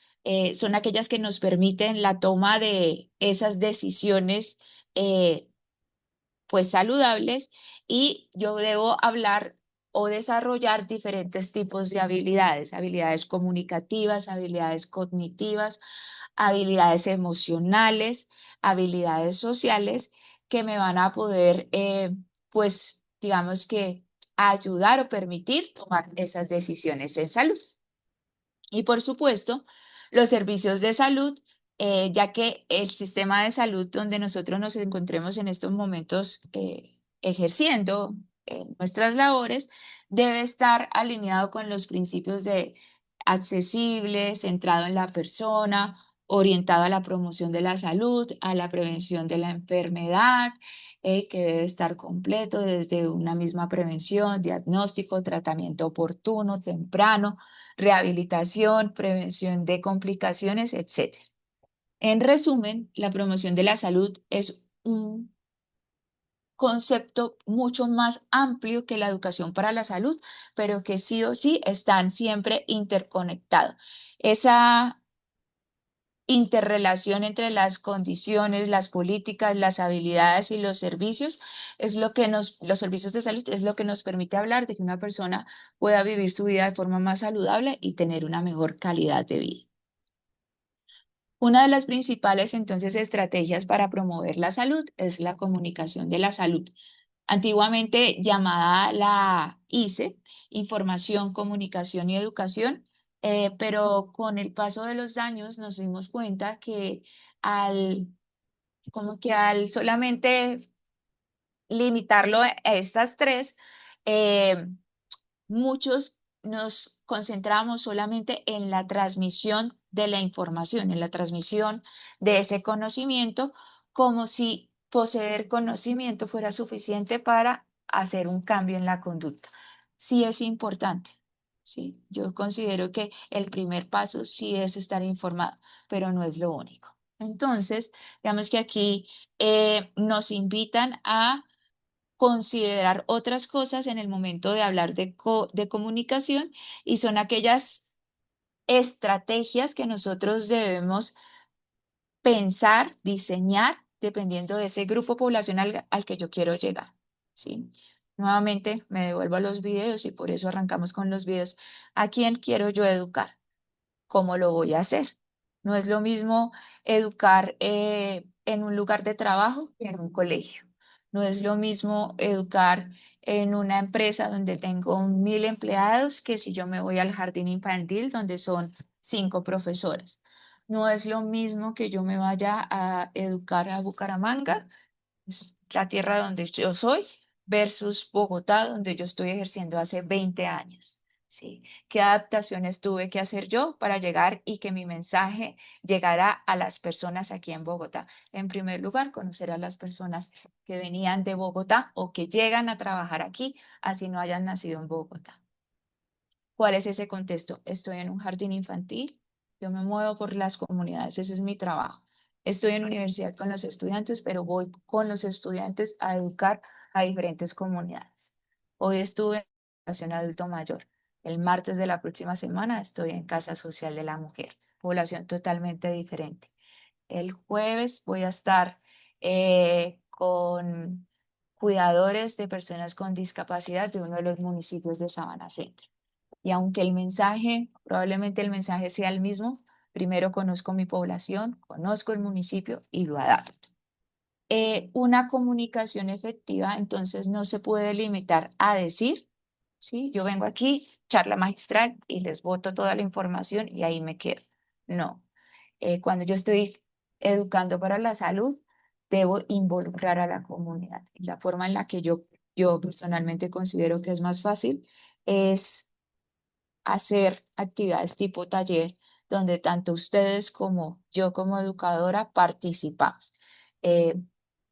son aquellas que nos permiten la toma de esas decisiones eh, pues saludables y yo debo hablar o desarrollar diferentes tipos de habilidades, habilidades comunicativas, habilidades cognitivas, habilidades emocionales, habilidades sociales que me van a poder, pues, digamos que ayudar o permitir tomar esas decisiones en salud. Y por supuesto, los servicios de salud, ya que el sistema de salud donde nosotros nos encontremos en estos momentos ejerciendo nuestras labores, debe estar alineado con los principios de accesible, centrado en la persona, orientado a la promoción de la salud, a la prevención de la enfermedad, que debe estar completo desde una misma prevención, diagnóstico, tratamiento oportuno, temprano, rehabilitación, prevención de complicaciones, etcétera. En resumen, la promoción de la salud es un concepto mucho más amplio que la educación para la salud, pero que sí o sí están siempre interconectados. Esa interrelación entre las condiciones, las políticas, las habilidades y los servicios es lo que los servicios de salud es lo que nos permite hablar de que una persona pueda vivir su vida de forma más saludable y tener una mejor calidad de vida. Una de las principales entonces estrategias para promover la salud es la comunicación de la salud, antiguamente llamada la ICE, Información, Comunicación y Educación, pero con el paso de los años nos dimos cuenta que al, como que al solamente limitarlo a estas tres, eh, muchos nos concentramos solamente en la transmisión de la información, en la transmisión de ese conocimiento, como si poseer conocimiento fuera suficiente para hacer un cambio en la conducta. Sí es importante, sí. Yo considero que el primer paso sí es estar informado, pero no es lo único. Entonces, digamos que aquí nos invitan a considerar otras cosas en el momento de hablar de comunicación y son aquellas estrategias que nosotros debemos pensar, diseñar, dependiendo de ese grupo poblacional al que yo quiero llegar, ¿sí? Nuevamente me devuelvo a los videos y por eso arrancamos con los videos. ¿A quién quiero yo educar? ¿Cómo lo voy a hacer? No es lo mismo educar en un lugar de trabajo que en un colegio. No es lo mismo educar en una empresa donde tengo 1000 empleados que si yo me voy al jardín infantil donde son 5 profesoras. No es lo mismo que yo me vaya a educar a Bucaramanga, es la tierra donde yo soy, versus Bogotá, donde yo estoy ejerciendo hace 20 años. ¿Sí? ¿Qué adaptaciones tuve que hacer yo para llegar y que mi mensaje llegara a las personas aquí en Bogotá? En primer lugar, conocer a las personas que venían de Bogotá o que llegan a trabajar aquí, así no hayan nacido en Bogotá. ¿Cuál es ese contexto? Estoy en un jardín infantil, yo me muevo por las comunidades, ese es mi trabajo. Estoy en universidad con los estudiantes, pero voy con los estudiantes a educar a diferentes comunidades. Hoy estuve en población adulto mayor. El martes de la próxima semana estoy en Casa Social de la Mujer, población totalmente diferente. El jueves voy a estar con cuidadores de personas con discapacidad de uno de los municipios de Sabana Centro. Y aunque el mensaje, probablemente el mensaje sea el mismo, primero conozco mi población, conozco el municipio y lo adapto. Una comunicación efectiva, entonces no se puede limitar a decir, ¿sí? Yo vengo aquí, charla magistral y les boto toda la información y ahí me quedo. No. Cuando yo estoy educando para la salud, debo involucrar a la comunidad. Y la forma en la que yo personalmente considero que es más fácil es hacer actividades tipo taller, donde tanto ustedes como yo como educadora participamos. Eh,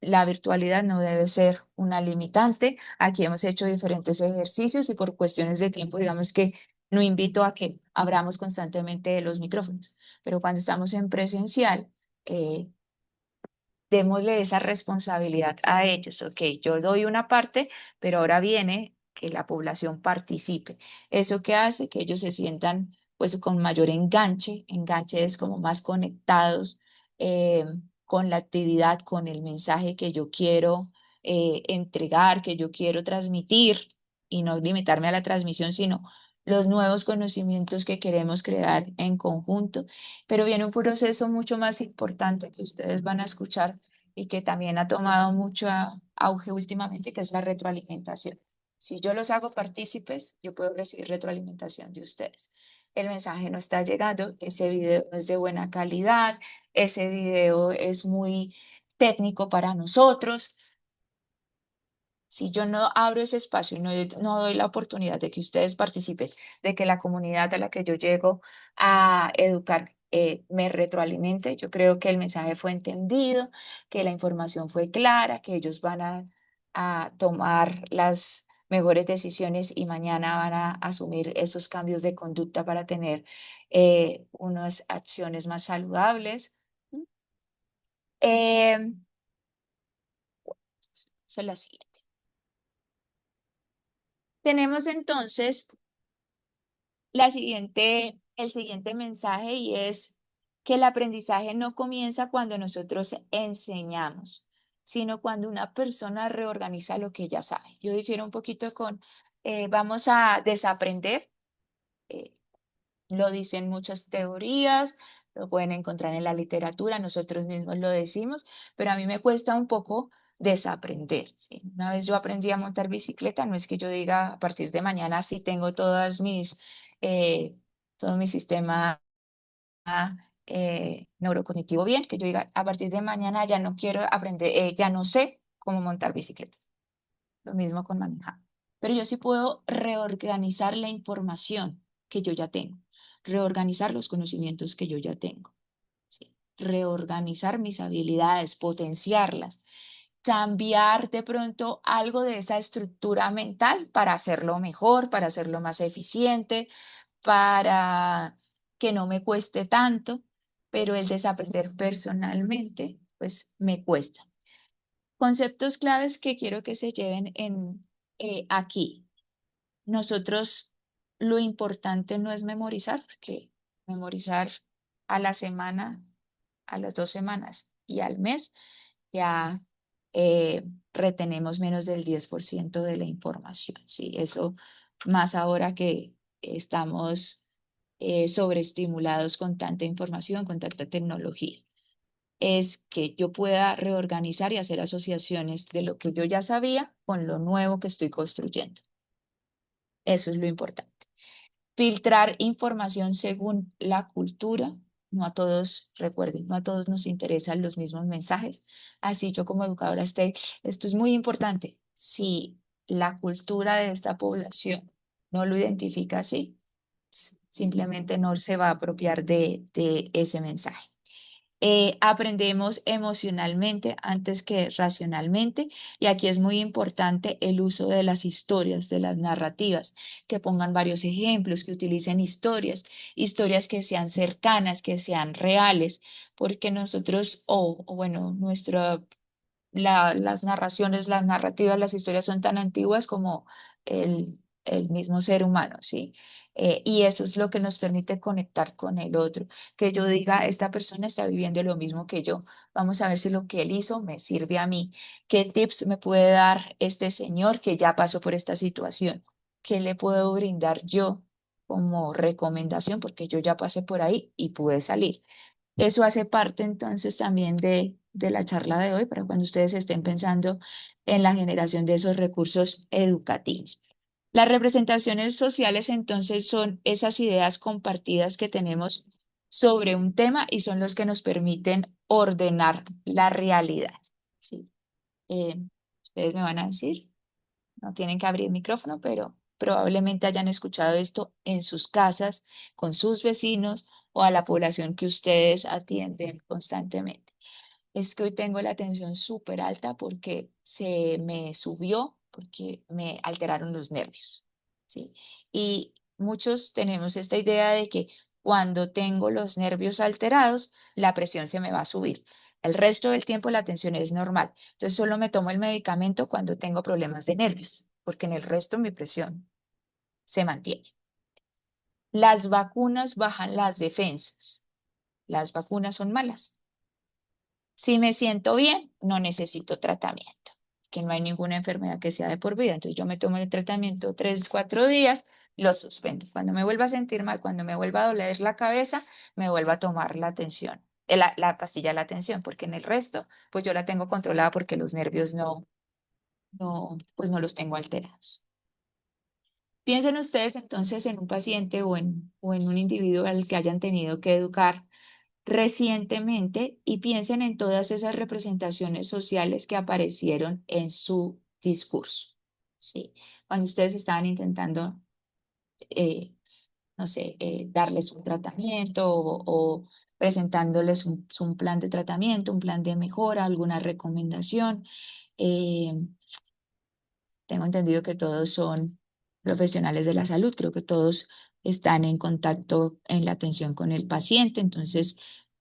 la virtualidad no debe ser una limitante. Aquí hemos hecho diferentes ejercicios y por cuestiones de tiempo, digamos que no invito a que abramos constantemente los micrófonos, pero cuando estamos en presencial, eh, démosle esa responsabilidad a ellos. Ok, yo doy una parte, pero ahora viene que la población participe. Eso que hace que ellos se sientan pues con mayor enganche. Enganche es como más conectados eh, con la actividad, con el mensaje que yo quiero entregar, que yo quiero transmitir y no limitarme a la transmisión, sino los nuevos conocimientos que queremos crear en conjunto. Pero viene un proceso mucho más importante que ustedes van a escuchar y que también ha tomado mucho auge últimamente, que es la retroalimentación. Si yo los hago partícipes, yo puedo recibir retroalimentación de ustedes. El mensaje no está llegando, ese video no es de buena calidad, ese video es muy técnico para nosotros. Si yo no abro ese espacio y no doy la oportunidad de que ustedes participen, de que la comunidad a la que yo llego a educar me retroalimente, yo creo que el mensaje fue entendido, que la información fue clara, que ellos van a tomar las mejores decisiones y mañana van a asumir esos cambios de conducta para tener unas acciones más saludables. Eh, esa es la siguiente. Tenemos entonces el siguiente mensaje y es que el aprendizaje no comienza cuando nosotros enseñamos, sino cuando una persona reorganiza lo que ya sabe. Yo difiero un poquito con, vamos a desaprender, eh, lo dicen muchas teorías, lo pueden encontrar en la literatura, nosotros mismos lo decimos, pero a mí me cuesta un poco desaprender, ¿sí? Una vez yo aprendí a montar bicicleta, no es que yo diga a partir de mañana sí tengo eh, todo mi sistema neurocognitivo bien, que yo diga a partir de mañana ya no quiero aprender, ya no sé cómo montar bicicleta. Lo mismo con manejar. Pero yo sí puedo reorganizar la información que yo ya tengo, reorganizar los conocimientos que yo ya tengo, ¿sí? Reorganizar mis habilidades, potenciarlas, cambiar de pronto algo de esa estructura mental para hacerlo mejor, para hacerlo más eficiente, para que no me cueste tanto, pero el desaprender personalmente, pues me cuesta. Conceptos claves que quiero que se lleven aquí. Nosotros lo importante no es memorizar, porque memorizar a la semana, a las 2 semanas y al mes ya retenemos menos del 10% de la información. ¿Sí? Eso más ahora que estamos sobreestimulados con tanta información, con tanta tecnología. Es que yo pueda reorganizar y hacer asociaciones de lo que yo ya sabía con lo nuevo que estoy construyendo. Eso es lo importante. Filtrar información según la cultura. No a todos, recuerden, no a todos nos interesan los mismos mensajes. Así yo como educadora esto es muy importante. Si la cultura de esta población no lo identifica así, simplemente no se va a apropiar de ese mensaje. Aprendemos emocionalmente antes que racionalmente y aquí es muy importante el uso de las historias, de las narrativas, que pongan varios ejemplos, que utilicen historias, historias que sean cercanas, que sean reales, porque nosotros, o bueno, las narraciones, las narrativas, las historias son tan antiguas como el mismo ser humano, ¿sí? Y eso es lo que nos permite conectar con el otro, que yo diga, esta persona está viviendo lo mismo que yo, vamos a ver si lo que él hizo me sirve a mí, qué tips me puede dar este señor que ya pasó por esta situación, qué le puedo brindar yo como recomendación, porque yo ya pasé por ahí y pude salir. Eso hace parte entonces también de la charla de hoy para cuando ustedes estén pensando en la generación de esos recursos educativos. Las representaciones sociales entonces son esas ideas compartidas que tenemos sobre un tema y son los que nos permiten ordenar la realidad. ¿Sí? Eh, Ustedes me van a decir, no tienen que abrir el micrófono, pero probablemente hayan escuchado esto en sus casas, con sus vecinos o a la población que ustedes atienden constantemente. Es que hoy tengo la tensión súper alta porque se me subió, porque me alteraron los nervios, ¿sí? Y muchos tenemos esta idea de que cuando tengo los nervios alterados, la presión se me va a subir. El resto del tiempo la tensión es normal. Entonces solo me tomo el medicamento cuando tengo problemas de nervios, porque en el resto mi presión se mantiene. Las vacunas bajan las defensas. Las vacunas son malas. Si me siento bien, no necesito tratamiento, que no hay ninguna enfermedad que sea de por vida. Entonces yo me tomo el tratamiento 3, 4 días, lo suspendo. Cuando me vuelva a sentir mal, cuando me vuelva a doler la cabeza, me vuelvo a tomar la atención, la pastilla de la atención, porque en el resto, pues yo la tengo controlada porque los nervios pues no los tengo alterados. Piensen ustedes entonces en un paciente o en un individuo al que hayan tenido que educar recientemente y piensen en todas esas representaciones sociales que aparecieron en su discurso. ¿Sí? Cuando ustedes estaban intentando, eh, no sé, darles un tratamiento o presentándoles un plan de tratamiento, un plan de mejora, alguna recomendación. eh, Tengo entendido que todos son profesionales de la salud, creo que todos están en contacto en la atención con el paciente, entonces,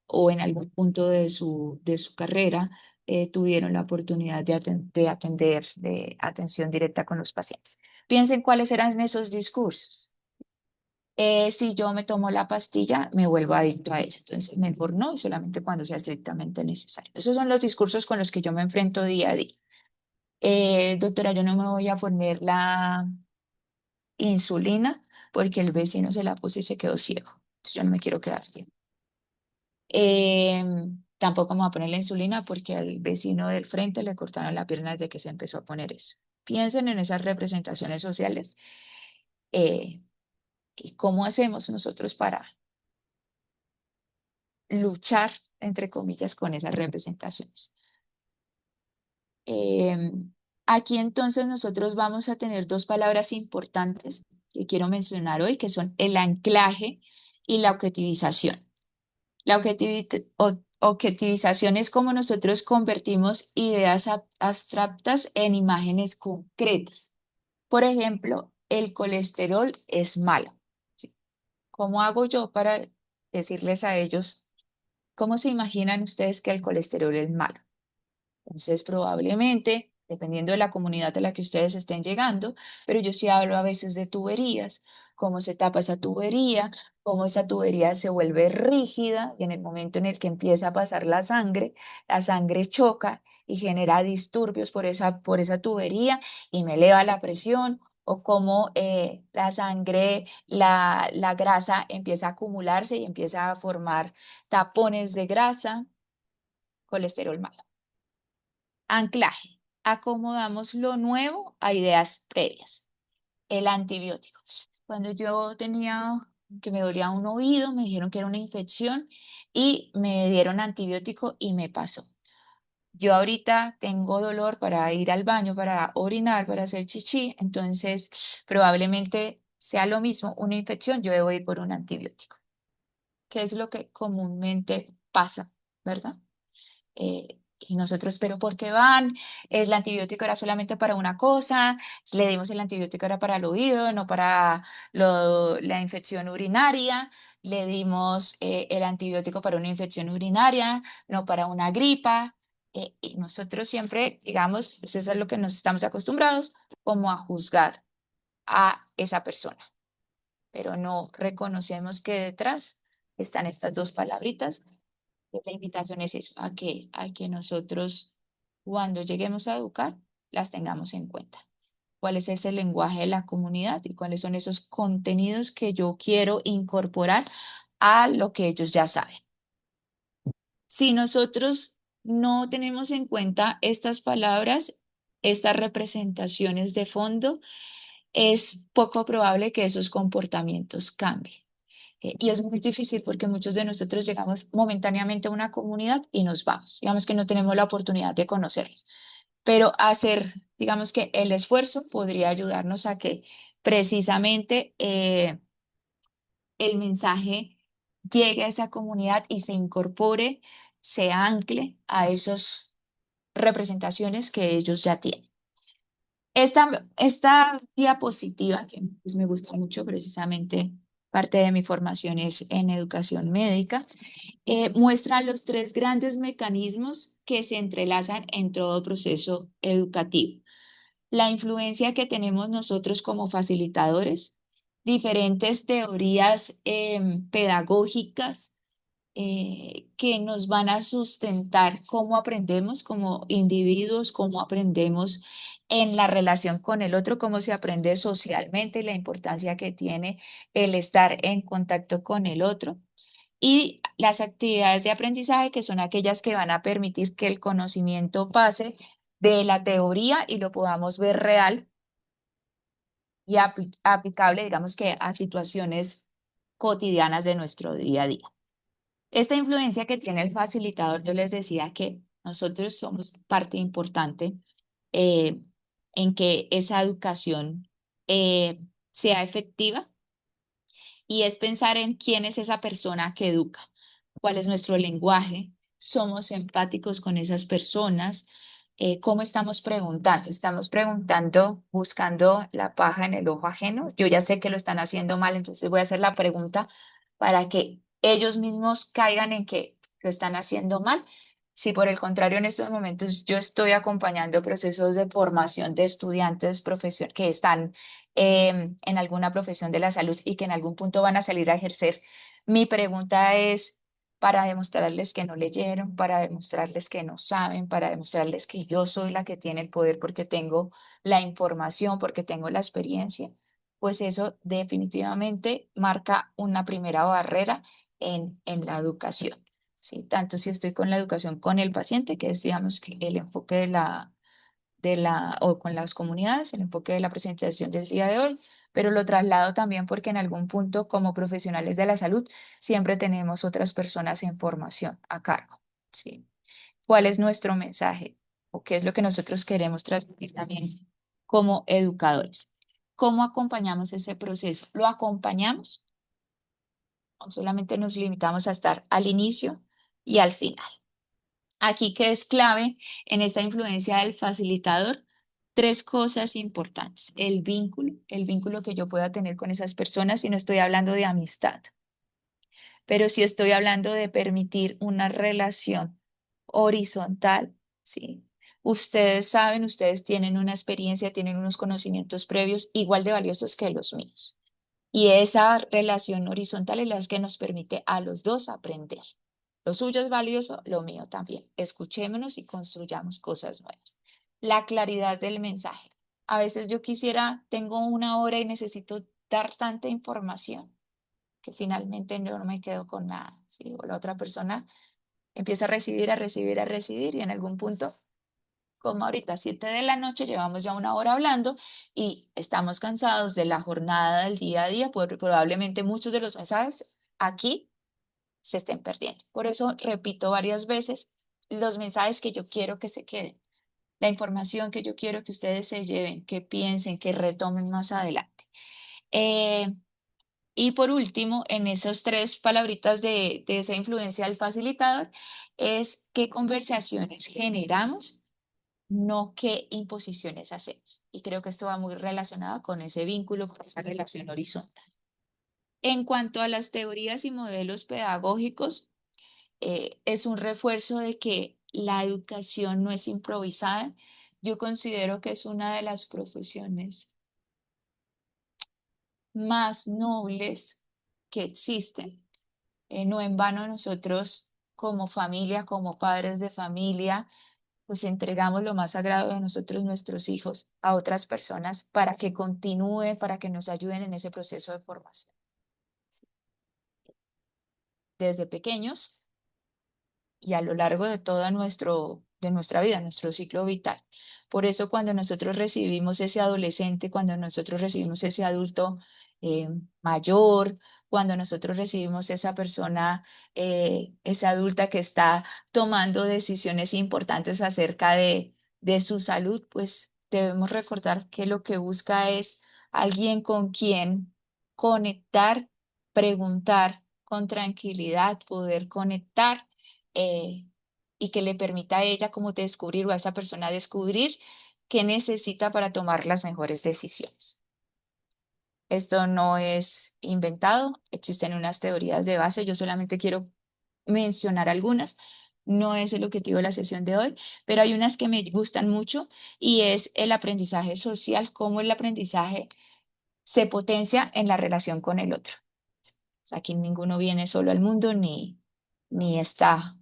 o en algún punto de su carrera, tuvieron la oportunidad de atender de atención directa con los pacientes. Piensen cuáles eran esos discursos. Si yo me tomo la pastilla, me vuelvo adicto a ella. Entonces, mejor no, y solamente cuando sea estrictamente necesario. Esos son los discursos con los que yo me enfrento día a día. Doctora, yo no me voy a poner la insulina porque el vecino se la puso y se quedó ciego. Entonces, yo no me quiero quedar ciego. Tampoco me voy a poner la insulina porque al vecino del frente le cortaron la pierna desde que se empezó a poner eso. Piensen en esas representaciones sociales eh, y cómo hacemos nosotros para luchar, entre comillas, con esas representaciones. Aquí entonces nosotros vamos a tener dos palabras importantes que quiero mencionar hoy, que son el anclaje y la objetivización. La objetivización es como nosotros convertimos ideas abstractas en imágenes concretas. Por ejemplo, el colesterol es malo. ¿Sí? ¿Cómo hago yo para decirles a ellos, cómo se imaginan ustedes que el colesterol es malo? Entonces, probablemente, dependiendo de la comunidad a la que ustedes estén llegando, pero yo sí hablo a veces de tuberías, cómo se tapa esa tubería, cómo esa tubería se vuelve rígida y en el momento en el que empieza a pasar la sangre choca y genera disturbios por esa tubería y me eleva la presión. O cómo la sangre, la grasa empieza a acumularse y empieza a formar tapones de grasa, colesterol malo. Anclaje. Acomodamos lo nuevo a ideas previas. El antibiótico. Cuando yo tenía que me dolía un oído, me dijeron que era una infección y me dieron antibiótico y me pasó. Yo ahorita tengo dolor para ir al baño, para orinar, para hacer chichi, entonces probablemente sea lo mismo, una infección, yo debo ir por un antibiótico, que es lo que comúnmente pasa, ¿verdad? Y nosotros, pero ¿por qué van? El antibiótico era solamente para una cosa, le dimos el antibiótico era para el oído, no para la infección urinaria, le dimos el antibiótico para una infección urinaria, no para una gripa. Y nosotros siempre, digamos, pues eso es lo que nos estamos acostumbrados, como a juzgar a esa persona, pero no reconocemos que detrás están estas dos palabritas. La invitación es eso, a que nosotros cuando lleguemos a educar las tengamos en cuenta. ¿Cuál es ese lenguaje de la comunidad y cuáles son esos contenidos que yo quiero incorporar a lo que ellos ya saben? Si nosotros no tenemos en cuenta estas palabras, estas representaciones de fondo, es poco probable que esos comportamientos cambien. Y es muy difícil porque muchos de nosotros llegamos momentáneamente a una comunidad y nos vamos. Digamos que no tenemos la oportunidad de conocerlos. Pero hacer, digamos que el esfuerzo podría ayudarnos a que precisamente el mensaje llegue a esa comunidad y se incorpore, se ancle a esas representaciones que ellos ya tienen. Esta diapositiva, que pues, me gusta mucho, precisamente parte de mi formación es en educación médica, muestra los tres grandes mecanismos que se entrelazan en todo proceso educativo. La influencia que tenemos nosotros como facilitadores, diferentes teorías pedagógicas que nos van a sustentar cómo aprendemos como individuos, cómo aprendemos en la relación con el otro, cómo se aprende socialmente y la importancia que tiene el estar en contacto con el otro. Y las actividades de aprendizaje, que son aquellas que van a permitir que el conocimiento pase de la teoría y lo podamos ver real y aplicable, digamos que a situaciones cotidianas de nuestro día a día. Esta influencia que tiene el facilitador, yo les decía que nosotros somos parte importante eh, en que esa educación sea efectiva y es pensar en quién es esa persona que educa, cuál es nuestro lenguaje, somos empáticos con esas personas, cómo estamos preguntando buscando la paja en el ojo ajeno, yo ya sé que lo están haciendo mal, entonces voy a hacer la pregunta para que ellos mismos caigan en que lo están haciendo mal. Si por el contrario en estos momentos yo estoy acompañando procesos de formación de estudiantes que están en alguna profesión de la salud y que en algún punto van a salir a ejercer, mi pregunta es para demostrarles que no leyeron, para demostrarles que no saben, para demostrarles que yo soy la que tiene el poder porque tengo la información, porque tengo la experiencia, pues eso definitivamente marca una primera barrera en la educación. ¿Sí? Tanto si estoy con la educación con el paciente, que decíamos que el enfoque o con las comunidades, el enfoque de la presentación del día de hoy, pero lo traslado también porque en algún punto como profesionales de la salud siempre tenemos otras personas en formación a cargo, ¿sí? ¿Cuál es nuestro mensaje o qué es lo que nosotros queremos transmitir también como educadores? ¿Cómo acompañamos ese proceso? ¿Lo acompañamos o solamente nos limitamos a estar al inicio y al final? Aquí que es clave en esta influencia del facilitador, tres cosas importantes. El vínculo que yo pueda tener con esas personas, y no estoy hablando de amistad, pero sí estoy hablando de permitir una relación horizontal, ¿sí? Ustedes saben, ustedes tienen una experiencia, tienen unos conocimientos previos igual de valiosos que los míos. Y esa relación horizontal es la que nos permite a los dos aprender. Lo suyo es valioso, lo mío también. Escuchémonos y construyamos cosas nuevas. La claridad del mensaje. A veces yo quisiera, tengo una hora y necesito dar tanta información que finalmente no me quedo con nada. ¿Sí? O la otra persona empieza a recibir, a recibir, a recibir y en algún punto, como ahorita, 7 de la noche, llevamos ya una hora hablando y estamos cansados de la jornada del día a día, probablemente muchos de los mensajes aquí se estén perdiendo. Por eso repito varias veces los mensajes que yo quiero que se queden, la información que yo quiero que ustedes se lleven, que piensen, que retomen más adelante. Eh, y por último, en esas tres palabritas de esa influencia del facilitador, es qué conversaciones generamos, no qué imposiciones hacemos. Y creo que esto va muy relacionado con ese vínculo, con esa relación horizontal. En cuanto a las teorías y modelos pedagógicos, es un refuerzo de que la educación no es improvisada. Yo considero que es una de las profesiones más nobles que existen. No en vano nosotros como familia, como padres de familia, pues entregamos lo más sagrado de nosotros, nuestros hijos, a otras personas para que continúen, para que nos ayuden en ese proceso de formación. Desde pequeños y a lo largo de todo nuestro de nuestra vida, nuestro ciclo vital. Por eso cuando nosotros recibimos ese adolescente, cuando nosotros recibimos ese adulto eh, mayor, cuando nosotros recibimos esa persona, esa adulta que está tomando decisiones importantes acerca de su salud, pues debemos recordar que lo que busca es alguien con quien conectar, preguntar con tranquilidad, poder conectar eh, y que le permita a ella como descubrir o a esa persona descubrir qué necesita para tomar las mejores decisiones. Esto no es inventado, existen unas teorías de base, yo solamente quiero mencionar algunas. No es el objetivo de la sesión de hoy, pero hay unas que me gustan mucho y es el aprendizaje social, cómo el aprendizaje se potencia en la relación con el otro. O sea, aquí ninguno viene solo al mundo ni está,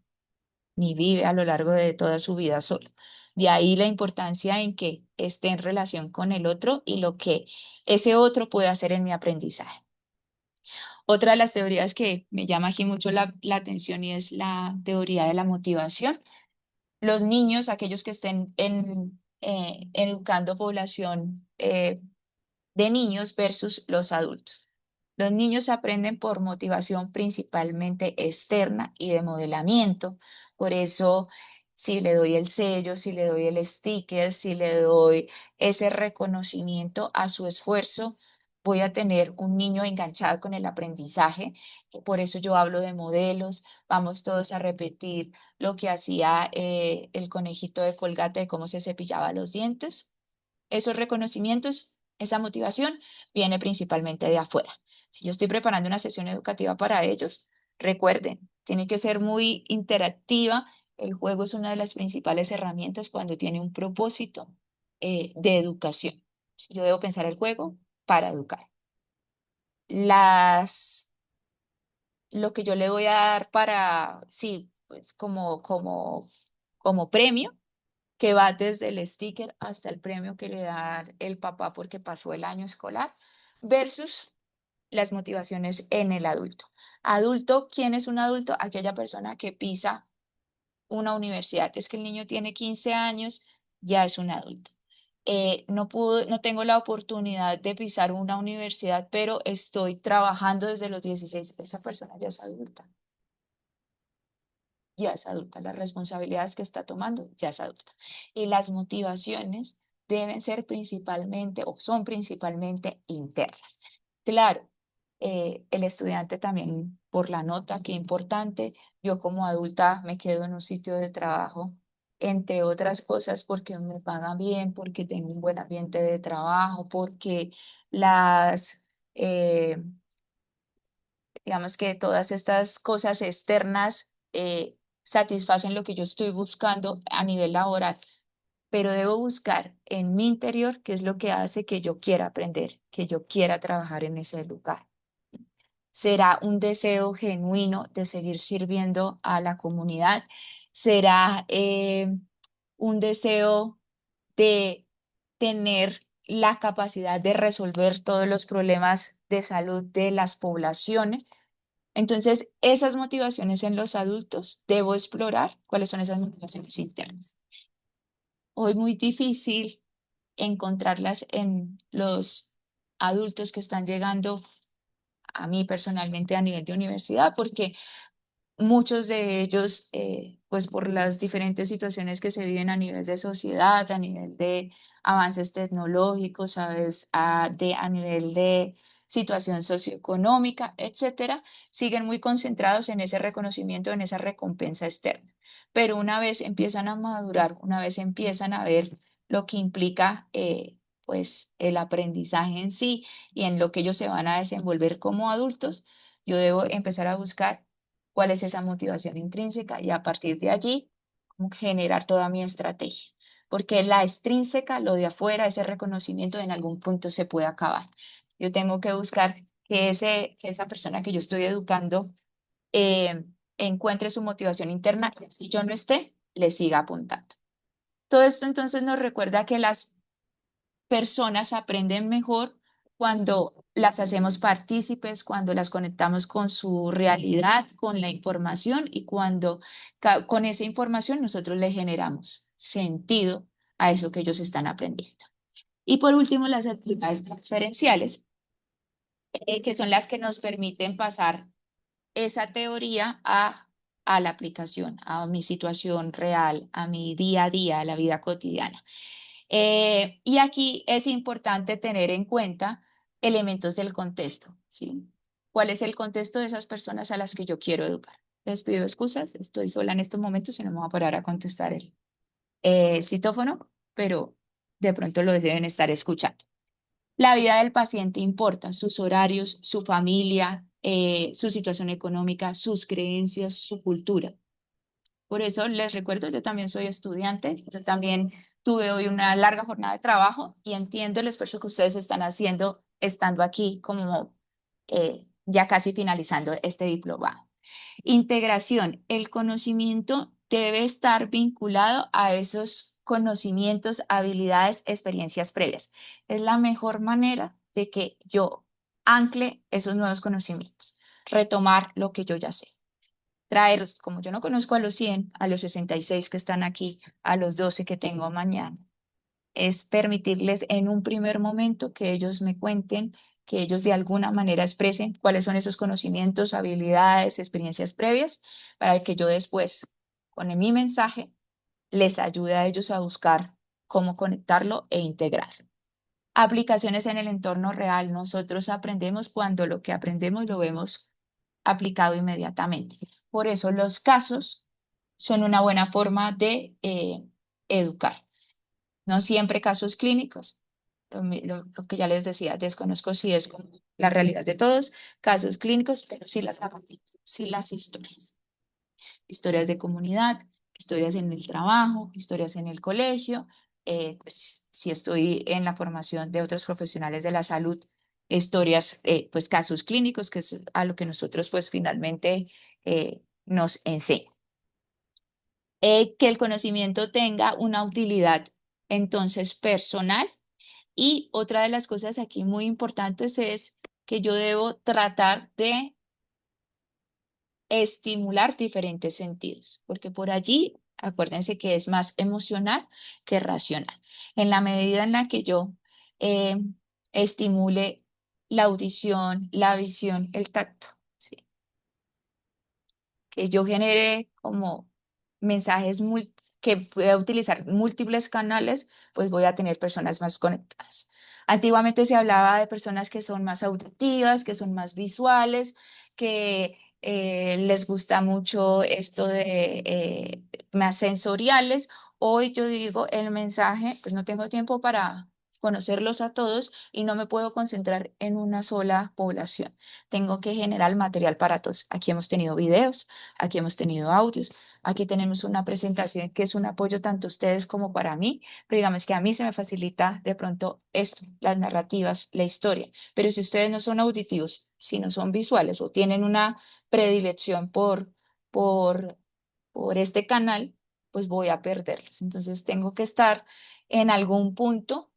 ni vive a lo largo de toda su vida solo. De ahí la importancia en que esté en relación con el otro y lo que ese otro puede hacer en mi aprendizaje. Otra de las teorías que me llama aquí mucho la atención y es la teoría de la motivación. Los niños, aquellos que estén educando población de niños versus los adultos. Los niños aprenden por motivación principalmente externa y de modelamiento. Por eso, si le doy el sello, si le doy el sticker, si le doy ese reconocimiento a su esfuerzo, voy a tener un niño enganchado con el aprendizaje. Por eso yo hablo de modelos. Vamos todos a repetir lo que hacía el conejito de Colgate de cómo se cepillaba los dientes. Esos reconocimientos, esa motivación viene principalmente de afuera. Si yo estoy preparando una sesión educativa para ellos, recuerden, tiene que ser muy interactiva. El juego es una de las principales herramientas cuando tiene un propósito de educación. Yo debo pensar el juego para educar. Las, lo que yo le voy a dar para, sí, pues como premio que va desde el sticker hasta el premio que le da el papá porque pasó el año escolar, versus las motivaciones en el adulto. Adulto, ¿quién es un adulto? Aquella persona que pisa una universidad. Es que el niño tiene 15 años, ya es un adulto. No tengo la oportunidad de pisar una universidad, pero estoy trabajando desde los 16. Esa persona ya es adulta, las responsabilidades que está tomando ya es adulta. Y las motivaciones deben ser principalmente o son principalmente internas. Claro, el estudiante también por la nota, qué importante. Yo como adulta me quedo en un sitio de trabajo, entre otras cosas, porque me pagan bien, porque tengo un buen ambiente de trabajo, porque las... eh, digamos que todas estas cosas externas satisfacen lo que yo estoy buscando a nivel laboral, pero debo buscar en mi interior qué es lo que hace que yo quiera aprender, que yo quiera trabajar en ese lugar. ¿Será un deseo genuino de seguir sirviendo a la comunidad? ¿Será un deseo de tener la capacidad de resolver todos los problemas de salud de las poblaciones? Entonces, esas motivaciones en los adultos, debo explorar cuáles son esas motivaciones internas. Hoy muy difícil encontrarlas en los adultos que están llegando a mí personalmente a nivel de universidad, porque muchos de ellos, pues por las diferentes situaciones que se viven a nivel de sociedad, a nivel de avances tecnológicos, ¿sabes? A nivel de situación socioeconómica, etcétera, siguen muy concentrados en ese reconocimiento, en esa recompensa externa. Pero una vez empiezan a madurar, una vez empiezan a ver lo que implica, pues, el aprendizaje en sí y en lo que ellos se van a desenvolver como adultos, yo debo empezar a buscar cuál es esa motivación intrínseca y a partir de allí generar toda mi estrategia. Porque la extrínseca, lo de afuera, ese reconocimiento en algún punto se puede acabar. Yo tengo que buscar que esa persona que yo estoy educando eh, encuentre su motivación interna y si yo no esté, le siga apuntando. Todo esto entonces nos recuerda que las personas aprenden mejor cuando las hacemos partícipes, cuando las conectamos con su realidad, con la información y cuando con esa información nosotros le generamos sentido a eso que ellos están aprendiendo. Y por último, las actividades transferenciales, que son las que nos permiten pasar esa teoría a la aplicación, a mi situación real, a mi día a día, a la vida cotidiana. Y aquí es importante tener en cuenta elementos del contexto, ¿sí? ¿Cuál es el contexto de esas personas a las que yo quiero educar? Les pido excusas, estoy sola en estos momentos y no me voy a parar a contestar el citófono, pero de pronto lo deben estar escuchando. La vida del paciente importa, sus horarios, su familia, su situación económica, sus creencias, su cultura. Por eso les recuerdo, yo también soy estudiante, yo también tuve hoy una larga jornada de trabajo y entiendo el esfuerzo que ustedes están haciendo estando aquí como ya casi finalizando este diplomado. Integración. El conocimiento debe estar vinculado a esos conocimientos, habilidades, experiencias previas. Es la mejor manera de que yo ancle esos nuevos conocimientos, retomar lo que yo ya sé. Traer, como yo no conozco a los 100, a los 66 que están aquí, a los 12 que tengo mañana, es permitirles en un primer momento que ellos me cuenten, que ellos de alguna manera expresen cuáles son esos conocimientos, habilidades, experiencias previas, para que yo después, con mi mensaje, les ayude a ellos a buscar cómo conectarlo e integrarlo. Aplicaciones en el entorno real. Nosotros aprendemos cuando lo que aprendemos lo vemos aplicado inmediatamente. Por eso los casos son una buena forma de educar. No siempre casos clínicos, lo que ya les decía, desconozco si es como la realidad de todos, casos clínicos, pero sí las narrativas, sí las historias. Historias de comunidad, historias en el trabajo, historias en el colegio, pues si estoy en la formación de otros profesionales de la salud, historias, pues casos clínicos, que es a lo que nosotros pues finalmente nos enseñan. Que el conocimiento tenga una utilidad entonces personal. Y otra de las cosas aquí muy importantes es que yo debo tratar de estimular diferentes sentidos, porque por allí, acuérdense que es más emocional que racional. En la medida en la que yo eh, estimule la audición, la visión, el tacto, ¿sí? Que yo genere como mensajes que pueda utilizar múltiples canales, pues voy a tener personas más conectadas. Antiguamente se hablaba de personas que son más auditivas, que son más visuales, que les gusta mucho esto de más sensoriales. Hoy yo digo el mensaje, pues no tengo tiempo para conocerlos a todos y no me puedo concentrar en una sola población. Tengo que generar material para todos. Aquí hemos tenido videos, aquí hemos tenido audios, aquí tenemos una presentación que es un apoyo tanto a ustedes como para mí, pero digamos que a mí se me facilita de pronto esto, las narrativas, la historia. Pero si ustedes no son auditivos, si no son visuales o tienen una predilección por, por este canal, pues voy a perderlos. Entonces tengo que estar en algún punto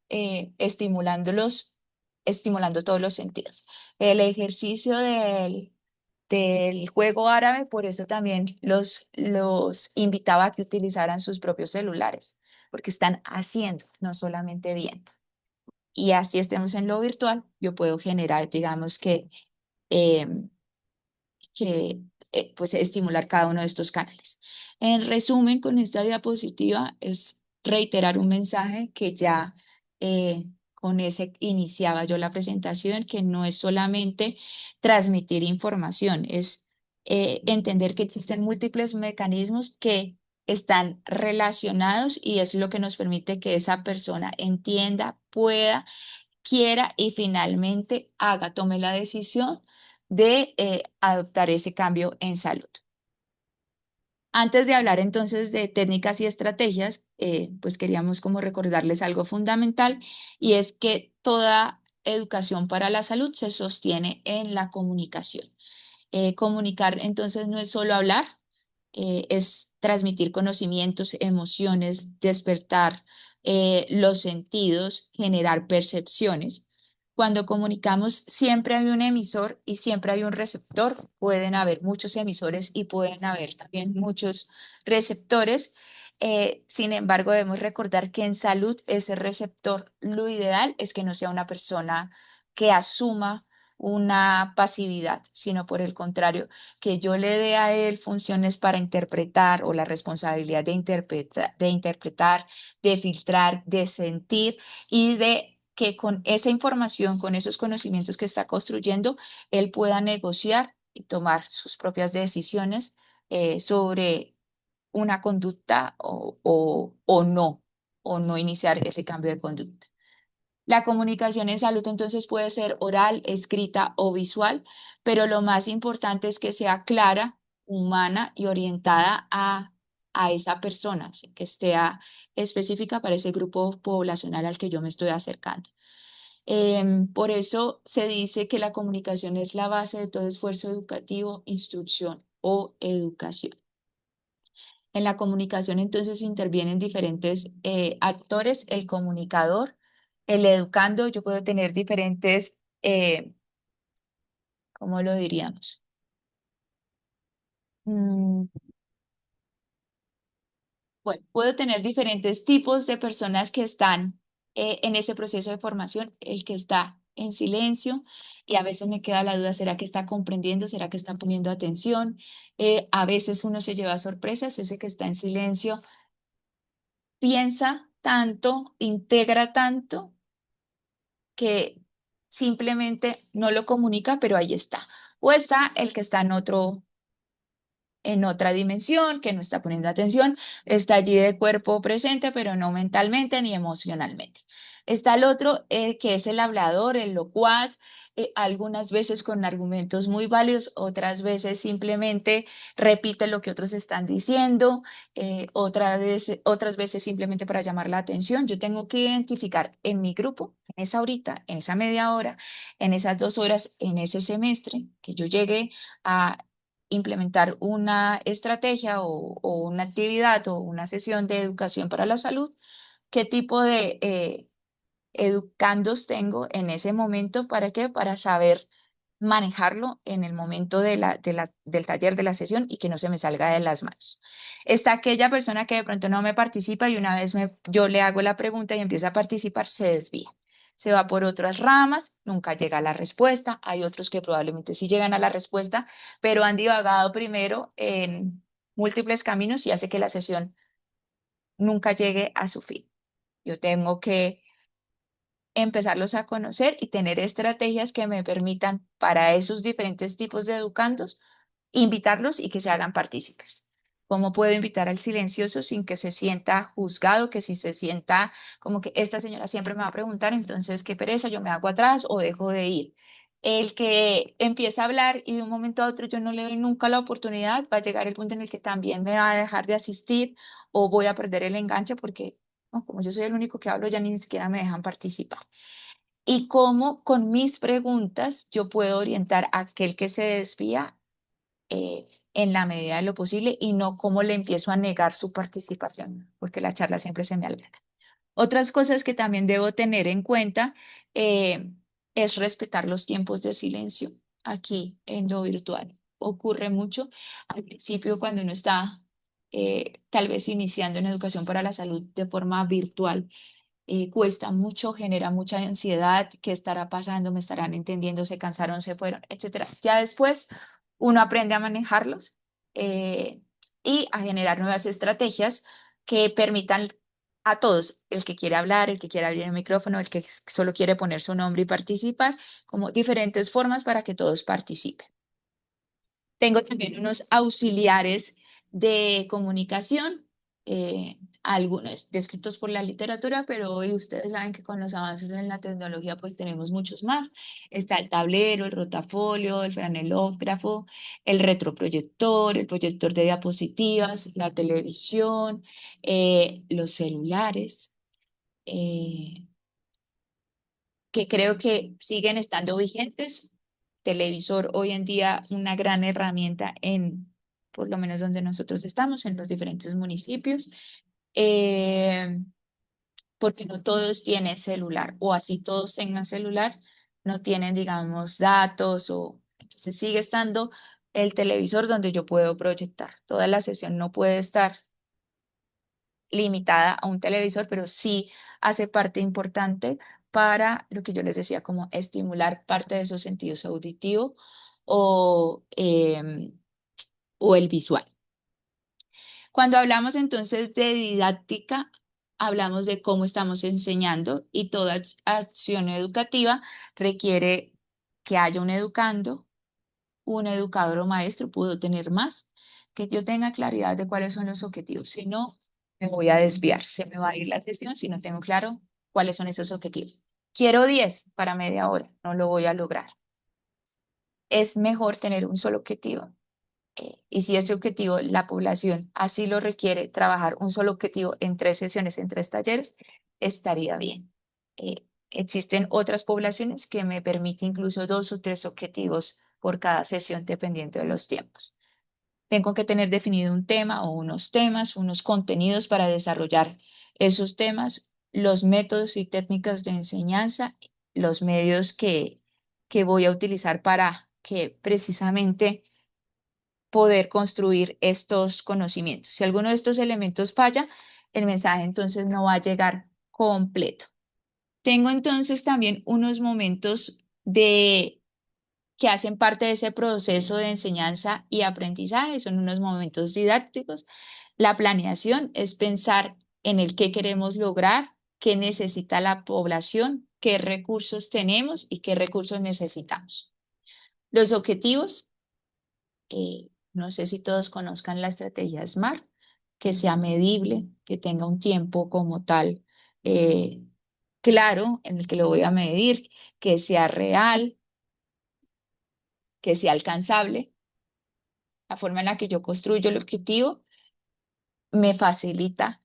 estimulando todos los sentidos. El ejercicio del juego árabe, por eso también los invitaba a que utilizaran sus propios celulares, porque están haciendo, no solamente viendo. Y así estemos en lo virtual, yo puedo generar, digamos em, que pues estimular cada uno de estos canales. En resumen, con esta diapositiva es reiterar un mensaje que ya con ese iniciaba yo la presentación, que no es solamente transmitir información, es entender que existen múltiples mecanismos que están relacionados y es lo que nos permite que esa persona entienda, pueda, quiera y finalmente haga, tome la decisión de adoptar ese cambio en salud. Antes de hablar entonces de técnicas y estrategias, pues queríamos como recordarles algo fundamental y es que toda educación para la salud se sostiene en la comunicación. Comunicar entonces no es solo hablar, es transmitir conocimientos, emociones, despertar los sentidos, generar percepciones. Cuando comunicamos, siempre hay un emisor y siempre hay un receptor. Pueden haber muchos emisores y pueden haber también muchos receptores. Sin embargo, debemos recordar que en salud ese receptor, lo ideal es que no sea una persona que asuma una pasividad, sino por el contrario, que yo le dé a él funciones para interpretar o la responsabilidad de interpretar, de filtrar, de sentir y de que con esa información, con esos conocimientos que está construyendo, él pueda negociar y tomar sus propias decisiones sobre una conducta o no iniciar ese cambio de conducta. La comunicación en salud entonces puede ser oral, escrita o visual, pero lo más importante es que sea clara, humana y orientada a esa persona, ¿sí? Que esté específica para ese grupo poblacional al que yo me estoy acercando. Por eso se dice que la comunicación es la base de todo esfuerzo educativo, instrucción o educación. En la comunicación entonces intervienen diferentes actores, el comunicador, el educando. Yo puedo tener diferentes, ¿cómo lo diríamos? Mm, Bueno, puedo tener diferentes tipos de personas que están en ese proceso de formación, el que está en silencio y a veces me queda la duda, ¿será que está comprendiendo? ¿Será que está poniendo atención? A veces uno se lleva sorpresas, ese que está en silencio piensa tanto, integra tanto que simplemente no lo comunica, pero ahí está. O está el que está en otra dimensión, que no está poniendo atención, está allí de cuerpo presente, pero no mentalmente ni emocionalmente. Está el otro, que es el hablador, el locuaz, algunas veces con argumentos muy válidos, otras veces simplemente repite lo que otros están diciendo, otras veces simplemente para llamar la atención. Yo tengo que identificar en mi grupo, en esa horita, en esa media hora, en esas 2 horas, en ese semestre, que yo llegue a implementar una estrategia o una actividad o una sesión de educación para la salud, qué tipo de educandos tengo en ese momento, ¿para qué? Para saber manejarlo en el momento del taller, de la sesión y que no se me salga de las manos. Está aquella persona que de pronto no me participa y una vez yo le hago la pregunta y empieza a participar, se desvía. Se va por otras ramas, nunca llega a la respuesta. Hay otros que probablemente sí llegan a la respuesta, pero han divagado primero en múltiples caminos y hace que la sesión nunca llegue a su fin. Yo tengo que empezarlos a conocer y tener estrategias que me permitan para esos diferentes tipos de educandos invitarlos y que se hagan partícipes. ¿Cómo puedo invitar al silencioso sin que se sienta juzgado, que si se sienta como que esta señora siempre me va a preguntar, entonces qué pereza, yo me hago atrás o dejo de ir? El que empieza a hablar y de un momento a otro yo no le doy nunca la oportunidad, va a llegar el punto en el que también me va a dejar de asistir o voy a perder el enganche porque no, como yo soy el único que hablo, ya ni siquiera me dejan participar. Y cómo con mis preguntas yo puedo orientar a aquel que se desvía en la medida de lo posible y no cómo le empiezo a negar su participación, porque la charla siempre se me alarga. Otras cosas que también debo tener en cuenta eh, es respetar los tiempos de silencio aquí en lo virtual. Ocurre mucho al principio cuando uno está tal vez iniciando en educación para la salud de forma virtual. Cuesta mucho, genera mucha ansiedad, ¿qué estará pasando? ¿Me estarán entendiendo? ¿Se cansaron? ¿Se fueron? Etcétera. Ya después uno aprende a manejarlos eh, y a generar nuevas estrategias que permitan a todos, el que quiere hablar, el que quiere abrir el micrófono, el que solo quiere poner su nombre y participar, como diferentes formas para que todos participen. Tengo también unos auxiliares de comunicación, algunos descritos por la literatura, pero hoy ustedes saben que con los avances en la tecnología pues tenemos muchos más. Está el tablero, el rotafolio, el franelógrafo, el retroproyector, el proyector de diapositivas, la televisión, los celulares. eh, que creo que siguen estando vigentes. Televisor hoy en día una gran herramienta en, por lo menos donde nosotros estamos, en los diferentes municipios, eh, porque no todos tienen celular o así todos tengan celular. no tienen, digamos, datos o entonces sigue estando el televisor donde yo puedo proyectar. Toda la sesión no puede estar limitada a un televisor, pero sí hace parte importante para lo que yo les decía, como estimular parte de esos sentidos auditivo o, o el visual. Cuando hablamos entonces de didáctica, hablamos de cómo estamos enseñando y toda acción educativa requiere que haya un educando, un educador o maestro, pudo tener más, que yo tenga claridad de cuáles son los objetivos. Si no, me voy a desviar, se me va a ir la sesión si no tengo claro cuáles son esos objetivos. Quiero 10 para media hora, no lo voy a lograr. Es mejor tener un solo objetivo. Y si ese objetivo, la población así lo requiere, trabajar un solo objetivo en 3 sesiones, en 3 talleres, estaría bien. Existen otras poblaciones que me permiten incluso 2 o 3 objetivos por cada sesión, dependiendo de los tiempos. Tengo que tener definido un tema o unos temas, unos contenidos para desarrollar esos temas, los métodos y técnicas de enseñanza, los medios que voy a utilizar para que precisamente poder construir estos conocimientos. Si alguno de estos elementos falla, el mensaje entonces no va a llegar completo. Tengo entonces también unos momentos que hacen parte de ese proceso de enseñanza y aprendizaje, son unos momentos didácticos. La planeación es pensar en el qué queremos lograr, qué necesita la población, qué recursos tenemos y qué recursos necesitamos. Los objetivos, no sé si todos conozcan la estrategia SMART, que sea medible, que tenga un tiempo como tal claro en el que lo voy a medir, que sea real, que sea alcanzable. La forma en la que yo construyo el objetivo me facilita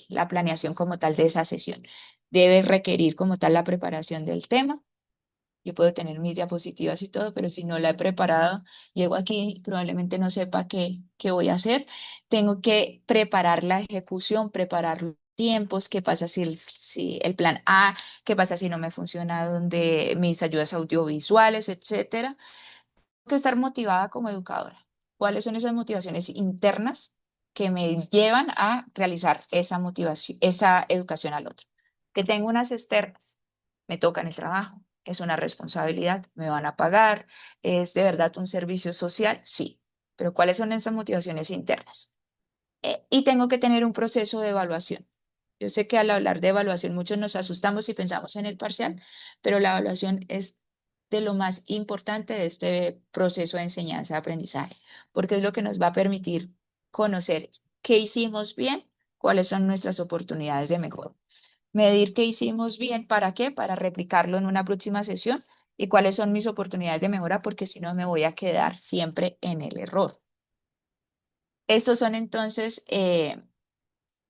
la planeación como tal de esa sesión. Debe requerir como tal la preparación del tema. Yo puedo tener mis diapositivas y todo, pero si no la he preparado, llego aquí, probablemente no sepa qué voy a hacer. Tengo que preparar la ejecución, preparar los tiempos, qué pasa si el plan A, qué pasa si no me funciona, donde mis ayudas audiovisuales, etcétera. Tengo que estar motivada como educadora. ¿Cuáles son esas motivaciones internas que me llevan a realizar esa motivación, esa educación al otro? Que tengo unas externas, me toca en el trabajo, es una responsabilidad, me van a pagar, es de verdad un servicio social, sí, pero ¿cuáles son esas motivaciones internas? Y tengo que tener un proceso de evaluación. Yo sé que al hablar de evaluación muchos nos asustamos y pensamos en el parcial, pero la evaluación es de lo más importante de este proceso de enseñanza-aprendizaje, porque es lo que nos va a permitir conocer qué hicimos bien, cuáles son nuestras oportunidades de mejora. Medir qué hicimos bien, ¿para qué? Para replicarlo en una próxima sesión y cuáles son mis oportunidades de mejora, porque si no me voy a quedar siempre en el error. Estos son entonces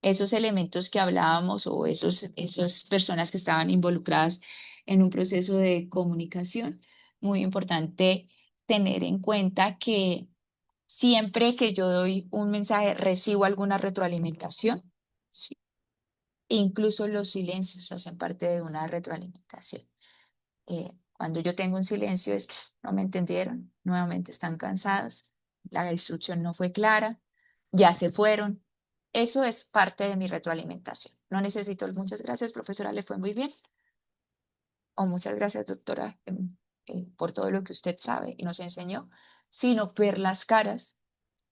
esos elementos que hablábamos o esas personas que estaban involucradas en un proceso de comunicación. Muy importante tener en cuenta que siempre que yo doy un mensaje, recibo alguna retroalimentación. Sí. Incluso los silencios hacen parte de una retroalimentación. Cuando yo tengo un silencio es que no me entendieron, nuevamente están cansados, la instrucción no fue clara, ya se fueron. Eso es parte de mi retroalimentación. No necesito el muchas gracias, profesora, le fue muy bien. O muchas gracias, doctora, por todo lo que usted sabe y nos enseñó, sino ver las caras.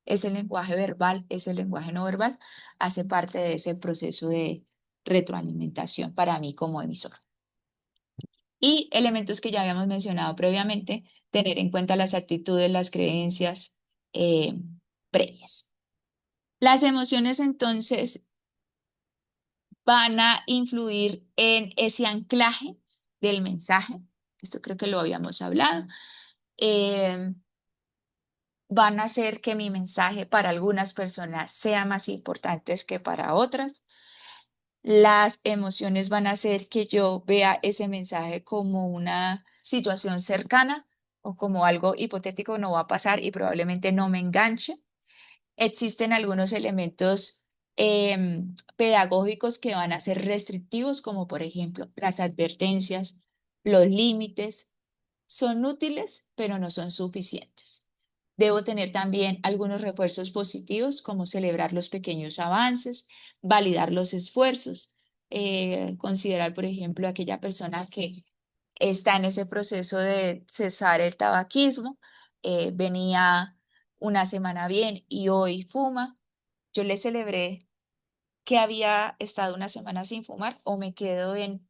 Ese lenguaje verbal, ese lenguaje no verbal, hace parte de ese proceso de retroalimentación para mí como emisor. Y elementos que ya habíamos mencionado previamente, tener en cuenta las actitudes, las creencias eh, previas. Las emociones entonces van a influir en ese anclaje del mensaje. Esto creo que lo habíamos hablado. Van a hacer que mi mensaje para algunas personas sea más importante que para otras. Las emociones van a hacer que yo vea ese mensaje como una situación cercana o como algo hipotético no va a pasar y probablemente no me enganche. Existen algunos elementos pedagógicos que van a ser restrictivos, como por ejemplo las advertencias, los límites, son útiles, pero no son suficientes. Debo tener también algunos refuerzos positivos, como celebrar los pequeños avances, validar los esfuerzos, considerar, por ejemplo, aquella persona que está en ese proceso de cesar el tabaquismo, venía una semana bien y hoy fuma. Yo le celebré que había estado una semana sin fumar o me quedo en,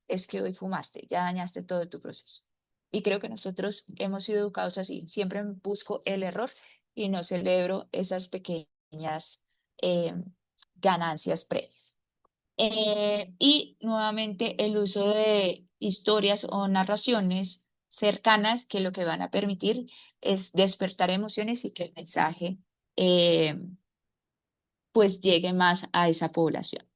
es que hoy fumaste, ya dañaste todo tu proceso. Y creo que nosotros hemos sido educados así. Siempre busco el error y no celebro esas pequeñas eh, ganancias previas. Y nuevamente el uso de historias o narraciones cercanas que lo que van a permitir es despertar emociones y que el mensaje eh, pues llegue más a esa población.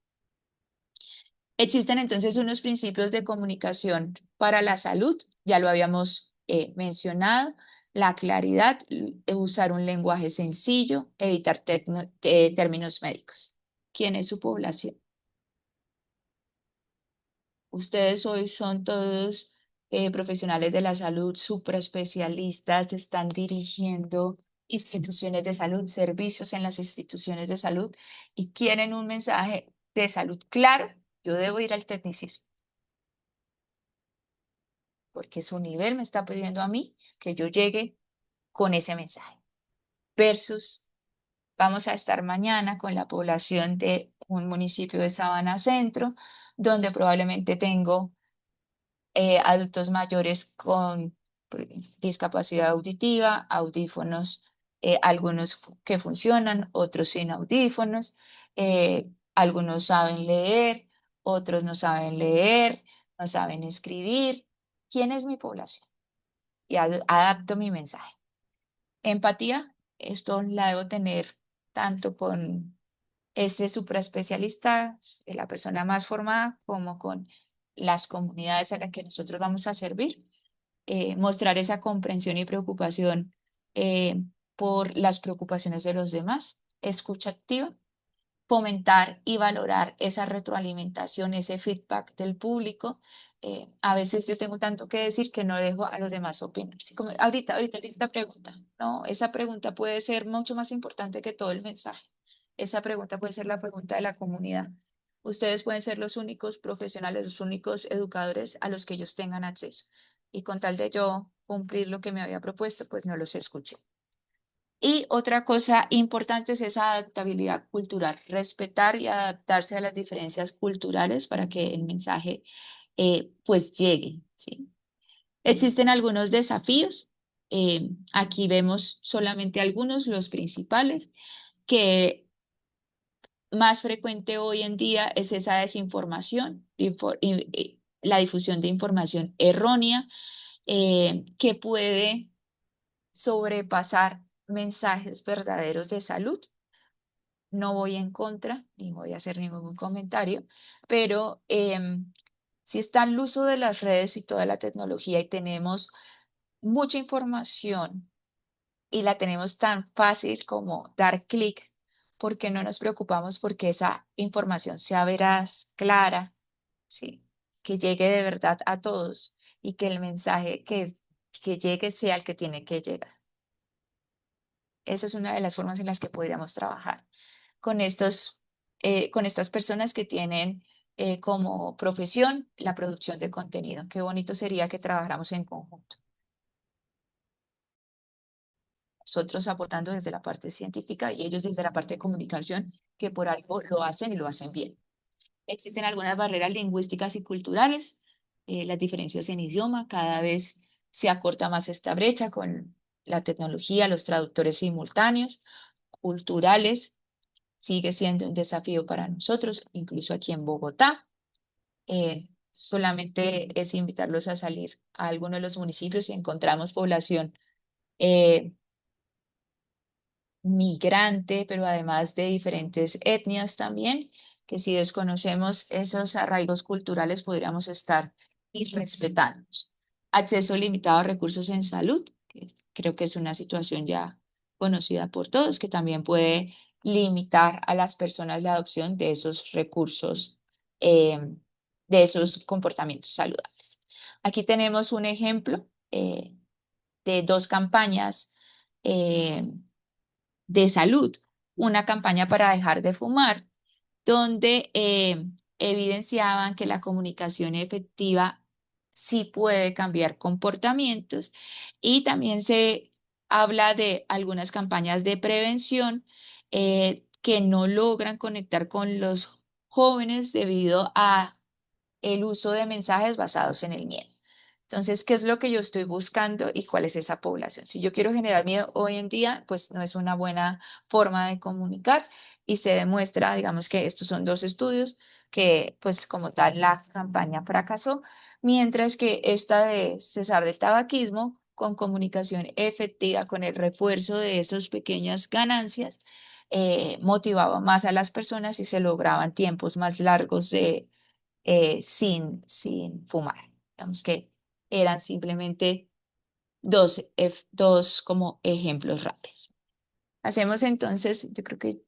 Existen entonces unos principios de comunicación para la salud, ya lo habíamos mencionado, la claridad, usar un lenguaje sencillo, evitar términos médicos. ¿Quién es su población? Ustedes hoy son todos profesionales de la salud, supraespecialistas, están dirigiendo instituciones de salud, servicios en las instituciones de salud y quieren un mensaje de salud claro. Yo debo ir al tecnicismo porque su nivel me está pidiendo a mí que yo llegue con ese mensaje. Versus, vamos a estar mañana con la población de un municipio de Sabana Centro, donde probablemente tengo adultos mayores con discapacidad auditiva, audífonos, algunos que funcionan, otros sin audífonos, algunos saben leer, otros no saben leer, no saben escribir. ¿Quién es mi población? Y adapto mi mensaje. Empatía, esto la debo tener tanto con ese supraespecialista, la persona más formada, como con las comunidades a las que nosotros vamos a servir. Mostrar esa comprensión y preocupación por las preocupaciones de los demás. Escucha activa, fomentar y valorar esa retroalimentación, ese feedback del público. A veces yo tengo tanto que decir que no dejo a los demás opinar. Así como ahorita pregunta. No, esa pregunta puede ser mucho más importante que todo el mensaje. Esa pregunta puede ser la pregunta de la comunidad. Ustedes pueden ser los únicos profesionales, los únicos educadores a los que ellos tengan acceso. Y con tal de yo cumplir lo que me había propuesto, pues no los escuché. Y otra cosa importante es esa adaptabilidad cultural, respetar y adaptarse a las diferencias culturales para que el mensaje pues llegue, ¿sí? Existen algunos desafíos, aquí vemos solamente algunos, los principales, que más frecuente hoy en día es esa desinformación, la difusión de información errónea, que puede sobrepasar mensajes verdaderos de salud. No voy en contra, ni voy a hacer ningún comentario, pero si está el uso de las redes y toda la tecnología y tenemos mucha información y la tenemos tan fácil como dar clic, ¿por qué no nos preocupamos porque esa información sea veraz, clara, ¿sí? Que llegue de verdad a todos y que el mensaje que llegue sea el que tiene que llegar? Esa es una de las formas en las que podríamos trabajar con con estas personas que tienen como profesión la producción de contenido. Qué bonito sería que trabajáramos en conjunto. Nosotros aportando desde la parte científica y ellos desde la parte de comunicación, que por algo lo hacen y lo hacen bien. Existen algunas barreras lingüísticas y culturales, las diferencias en idioma, cada vez se acorta más esta brecha con la tecnología, los traductores simultáneos, culturales, sigue siendo un desafío para nosotros, incluso aquí en Bogotá. Solamente es invitarlos a salir a alguno de los municipios y encontramos población eh, migrante, pero además de diferentes etnias también, que si desconocemos esos arraigos culturales podríamos estar irrespetando. Acceso limitado a recursos en salud, que creo que es una situación ya conocida por todos, que también puede limitar a las personas la adopción de esos recursos, de esos comportamientos saludables. Aquí tenemos un ejemplo eh, de dos campañas eh, de salud. Una campaña para dejar de fumar, donde evidenciaban que la comunicación efectiva sí puede cambiar comportamientos, y también se habla de algunas campañas de prevención que no logran conectar con los jóvenes debido a el uso de mensajes basados en el miedo. Entonces, ¿qué es lo que yo estoy buscando y cuál es esa población? Si yo quiero generar miedo hoy en día, pues no es una buena forma de comunicar, y se demuestra, digamos que estos son dos estudios que pues como tal la campaña fracasó, mientras que esta de cesar del tabaquismo con comunicación efectiva, con el refuerzo de esas pequeñas ganancias, motivaba más a las personas y se lograban tiempos más largos de sin fumar. Digamos que eran simplemente dos como ejemplos rápidos. Hacemos entonces, yo creo que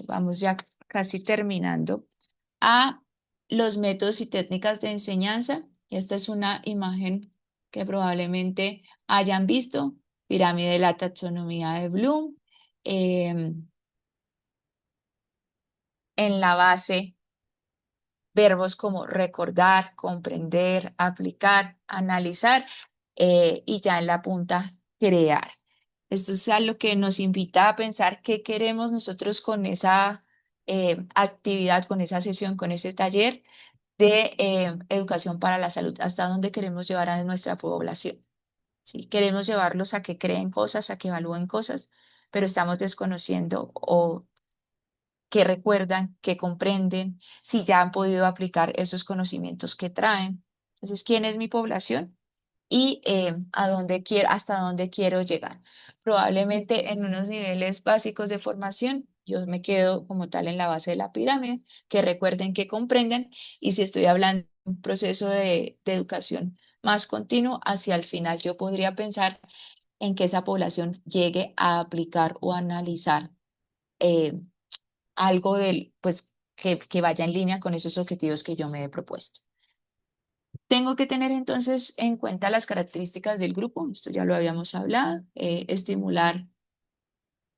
vamos ya casi terminando, a los métodos y técnicas de enseñanza. Esta es una imagen que probablemente hayan visto, pirámide de la taxonomía de Bloom. En la base verbos como recordar, comprender, aplicar, analizar, y ya en la punta crear. Esto es a lo que nos invita a pensar qué queremos nosotros con esa actividad, con esa sesión, con ese taller de educación para la salud, hasta dónde queremos llevar a nuestra población. ¿Sí? Queremos llevarlos a que creen cosas, a que evalúen cosas, pero estamos desconociendo o que recuerdan, que comprenden, si ya han podido aplicar esos conocimientos que traen. Entonces, ¿quién es mi población? Y a dónde quiero, hasta dónde quiero llegar. Probablemente en unos niveles básicos de formación, yo me quedo como tal en la base de la pirámide, que recuerden, que comprendan, y si estoy hablando de un proceso de educación más continuo, hacia el final yo podría pensar en que esa población llegue a aplicar o analizar eh, algo pues, que vaya en línea con esos objetivos que yo me he propuesto. Tengo que tener entonces en cuenta las características del grupo, esto ya lo habíamos hablado, estimular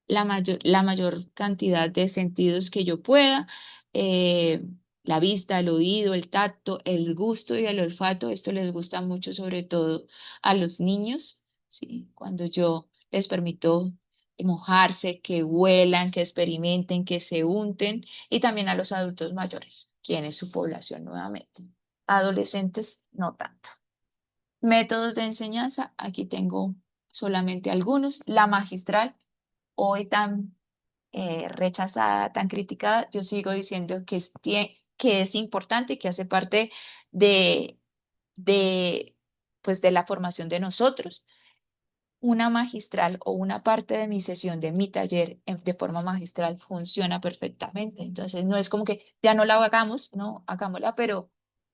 la mayor cantidad de sentidos que yo pueda, eh, la vista, el oído, el tacto, el gusto y el olfato. Esto les gusta mucho, sobre todo a los niños, ¿sí? Cuando yo les permito mojarse, que huelan, que experimenten, que se unten, y también a los adultos mayores, quien es su población nuevamente. Adolescentes, no tanto. Métodos de enseñanza, aquí tengo solamente algunos. La magistral, hoy tan rechazada, tan criticada, yo sigo diciendo que es importante, que hace parte de, de, pues de la formación de nosotros. Una magistral o una parte de mi sesión, de mi taller de forma magistral funciona perfectamente. Entonces, no es como que ya no la hagamos, no, hagámosla, pero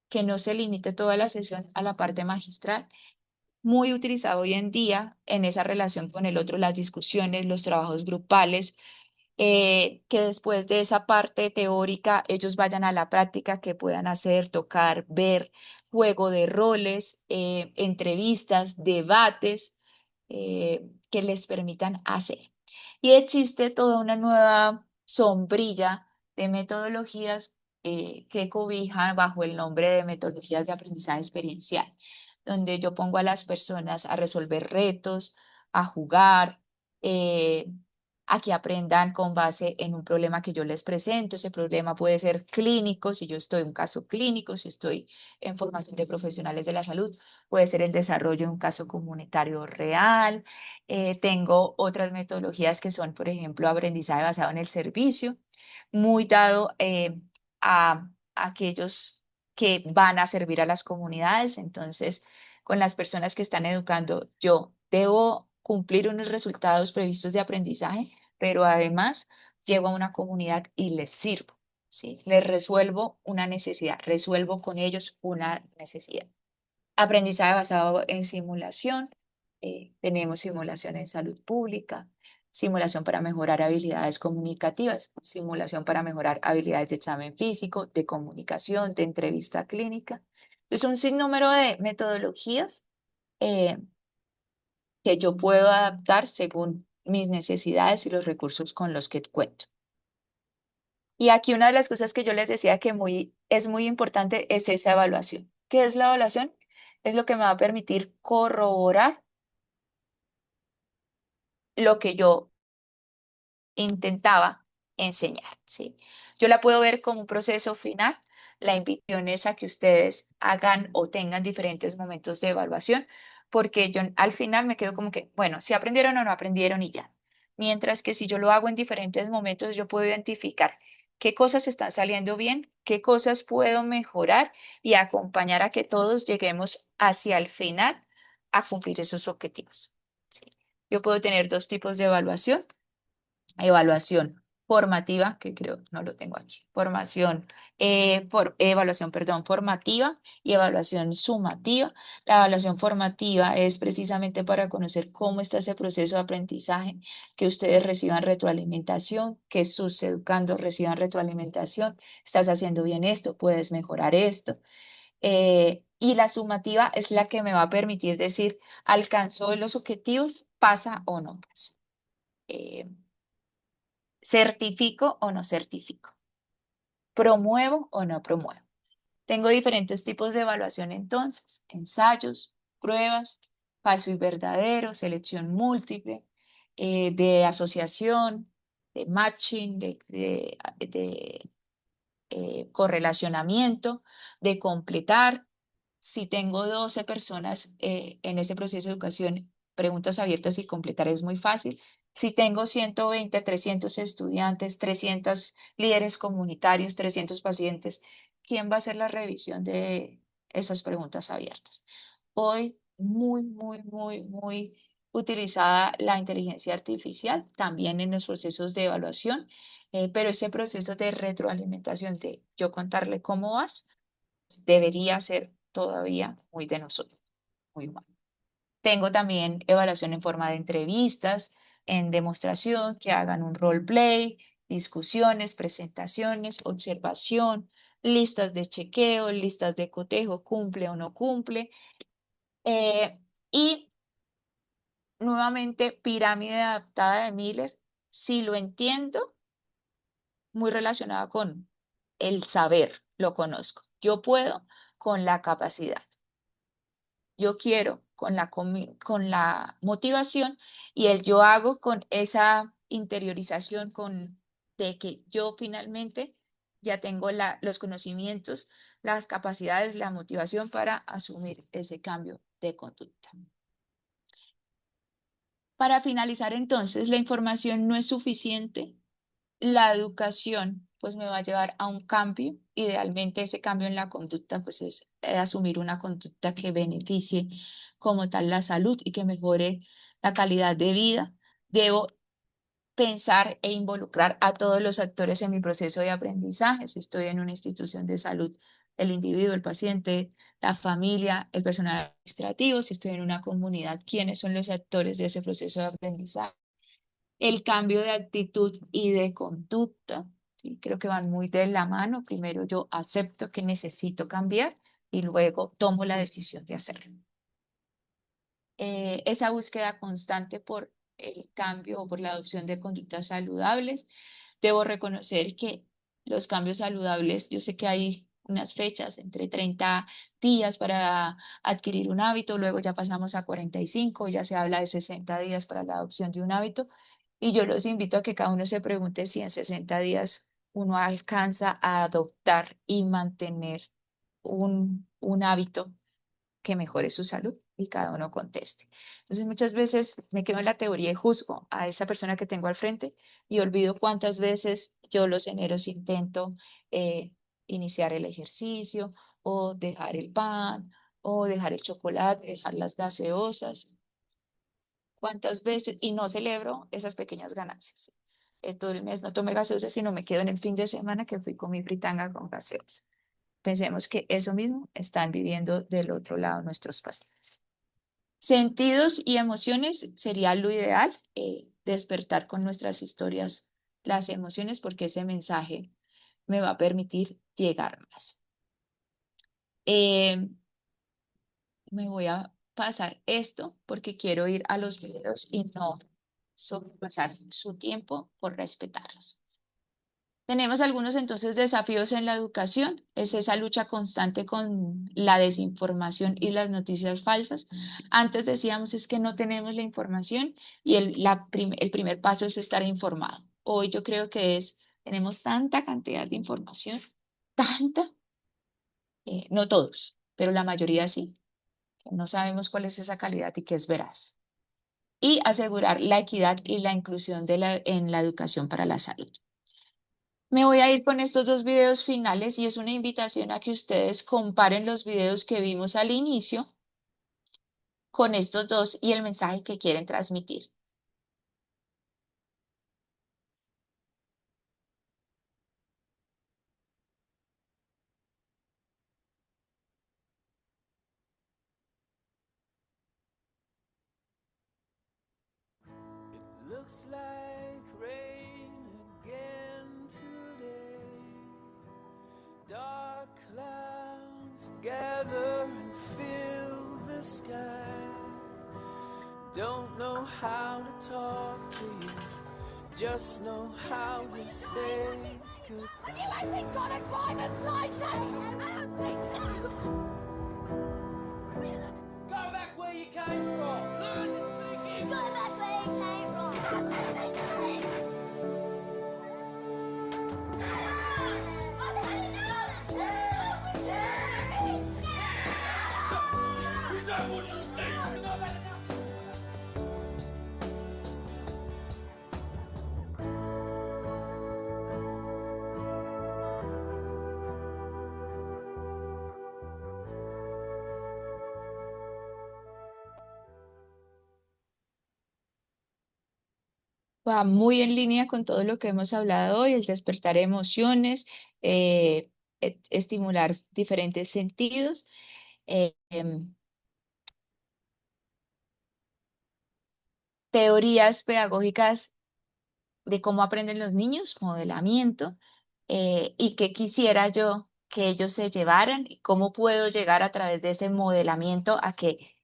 que no se limite toda la sesión a la parte magistral. Muy utilizado hoy en día en esa relación con el otro, las discusiones, los trabajos grupales, que después de esa parte teórica ellos vayan a la práctica, que puedan hacer, tocar, ver, juego de roles, entrevistas, debates, que les permitan hacer. Y existe toda una nueva sombrilla de metodologías que cobijan bajo el nombre de metodologías de aprendizaje experiencial, donde yo pongo a las personas a resolver retos, a jugar, eh, a que aprendan con base en un problema que yo les presento. Ese problema puede ser clínico, si yo estoy en un caso clínico, si estoy en formación de profesionales de la salud, puede ser el desarrollo de un caso comunitario real. Tengo otras metodologías que son, por ejemplo, aprendizaje basado en el servicio, muy dado a aquellos que van a servir a las comunidades. Entonces, con las personas que están educando, yo debo cumplir unos resultados previstos de aprendizaje, pero además llego a una comunidad y les sirvo, ¿sí? Les resuelvo una necesidad, resuelvo con ellos una necesidad. Aprendizaje basado en simulación. Tenemos simulación en salud pública, simulación para mejorar habilidades comunicativas, simulación para mejorar habilidades de examen físico, de comunicación, de entrevista clínica. Es un sinnúmero de metodologías que yo puedo adaptar según mis necesidades y los recursos con los que cuento. Y aquí una de las cosas que yo les decía que es muy importante es esa evaluación. ¿Qué es la evaluación? Es lo que me va a permitir corroborar lo que yo intentaba enseñar, ¿sí? Yo la puedo ver como un proceso final. La invitación es a que ustedes hagan o tengan diferentes momentos de evaluación, porque yo al final me quedo como que, bueno, si aprendieron o no aprendieron y ya. Mientras que si yo lo hago en diferentes momentos, yo puedo identificar qué cosas están saliendo bien, qué cosas puedo mejorar y acompañar a que todos lleguemos hacia el final a cumplir esos objetivos, ¿sí? Yo puedo tener dos tipos de evaluación formativa, que creo no lo tengo aquí, evaluación, perdón, formativa y evaluación sumativa. La evaluación formativa es precisamente para conocer cómo está ese proceso de aprendizaje, que ustedes reciban retroalimentación, que sus educandos reciban retroalimentación, estás haciendo bien esto, puedes mejorar esto. Y la sumativa es la que me va a permitir decir, ¿alcanzó los objetivos? ¿Pasa o no pasa? Eh, ¿Certifico o no certifico? ¿Promuevo o no promuevo? Tengo diferentes tipos de evaluación entonces, ensayos, pruebas, falso y verdadero, selección múltiple, de asociación, de matching, de correlacionamiento, de completar. Si tengo 12 personas en ese proceso de educación, preguntas abiertas y completar es muy fácil. Si tengo 120, 300 estudiantes, 300 líderes comunitarios, 300 pacientes, ¿quién va a hacer la revisión de esas preguntas abiertas? Hoy muy utilizada la inteligencia artificial también en los procesos de evaluación, pero ese proceso de retroalimentación, de yo contarle cómo vas, debería ser todavía muy de nosotros, muy humano. Tengo también evaluación en forma de entrevistas, en demostración, que hagan un role play, discusiones, presentaciones, observación, listas de chequeo, listas de cotejo, cumple o no cumple. Y nuevamente, pirámide adaptada de Miller, si lo entiendo, muy relacionada con el saber, lo conozco. Yo puedo con la capacidad. Yo quiero con la motivación y el yo hago con esa interiorización de que yo finalmente ya tengo los conocimientos, las capacidades, la motivación para asumir ese cambio de conducta. Para finalizar, entonces, la información no es suficiente. La educación pues me va a llevar a un cambio. Idealmente ese cambio en la conducta pues es asumir una conducta que beneficie como tal la salud y que mejore la calidad de vida. Debo pensar e involucrar a todos los actores en mi proceso de aprendizaje. Si estoy en una institución de salud, el individuo, el paciente, la familia, el personal administrativo. Si estoy en una comunidad, ¿quiénes son los actores de ese proceso de aprendizaje? El cambio de actitud y de conducta, ¿sí? Creo que van muy de la mano. Primero yo acepto que necesito cambiar y luego tomo la decisión de hacerlo. Esa búsqueda constante por el cambio o por la adopción de conductas saludables. Debo reconocer que los cambios saludables, yo sé que hay unas fechas entre 30 días para adquirir un hábito, luego ya pasamos a 45, ya se habla de 60 días para la adopción de un hábito. Y yo los invito a que cada uno se pregunte si en 60 días uno alcanza a adoptar y mantener un hábito que mejore su salud y cada uno conteste. Entonces muchas veces me quedo en la teoría y juzgo a esa persona que tengo al frente y olvido cuántas veces yo los eneros intento eh, iniciar el ejercicio o dejar el pan o dejar el chocolate, dejar las gaseosas. ¿Cuántas veces? Y no celebro esas pequeñas ganancias. Todo el mes no tomé gaseosa, sino me quedo en el fin de semana que fui con mi fritanga con gaseosa. Pensemos que eso mismo están viviendo del otro lado nuestros pacientes. Sentidos y emociones sería lo ideal, despertar con nuestras historias las emociones, porque ese mensaje me va a permitir llegar más. Me voy a pasar esto porque quiero ir a los videos y no sobrepasar su tiempo por respetarlos. Tenemos algunos entonces desafíos en la educación, es esa lucha constante con la desinformación y las noticias falsas. Antes decíamos es que no tenemos la información y el primer paso es estar informado. Hoy yo creo que tenemos tanta cantidad de información, tanta, no todos, pero la mayoría sí, que no sabemos cuál es esa calidad y qué es veraz. Y asegurar la equidad y la inclusión en la educación para la salud. Me voy a ir con estos dos videos finales y es una invitación a que ustedes comparen los videos que vimos al inicio con estos dos y el mensaje que quieren transmitir. It looks like rain again today. Dark clouds gather and fill the sky. Don't know how to talk to you, just know how to say goodbye. Have you actually got a driver's license? I don't think so. Go back where you came from. Learn to speak English. Go back where you came from. Is that what you think? Va muy en línea con todo lo que hemos hablado hoy, el despertar emociones, estimular diferentes sentidos. Teorías pedagógicas de cómo aprenden los niños, modelamiento, y qué quisiera yo que ellos se llevaran y cómo puedo llegar a través de ese modelamiento a que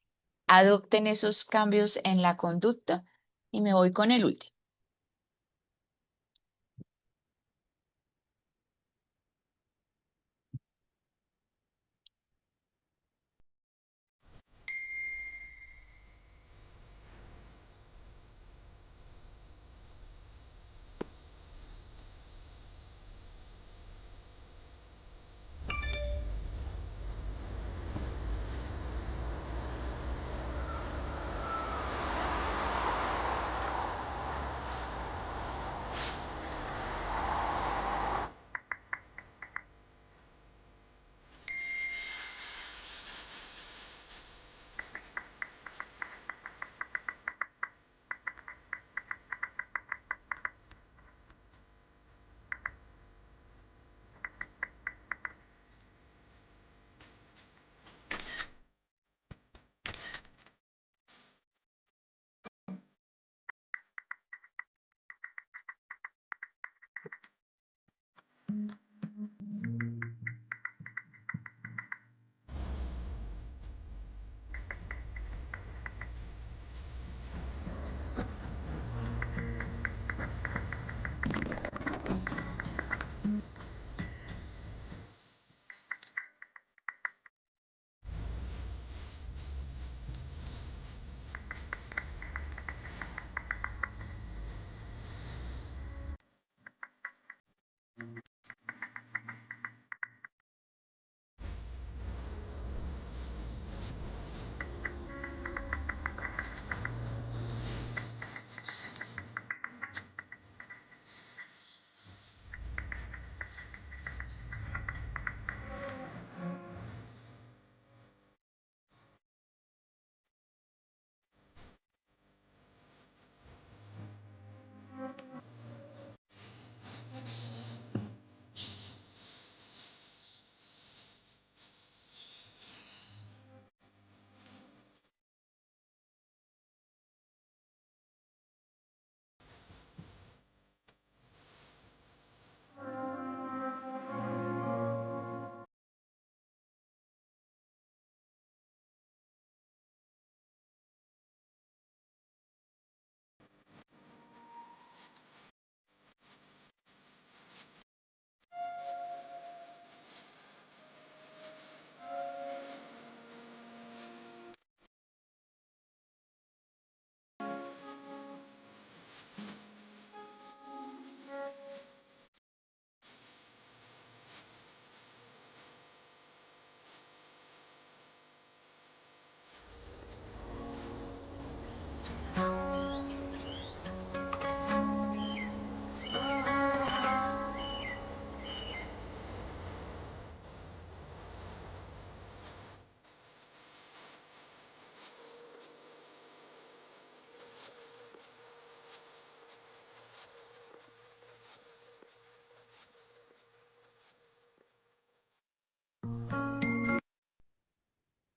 adopten esos cambios en la conducta. Y me voy con el último.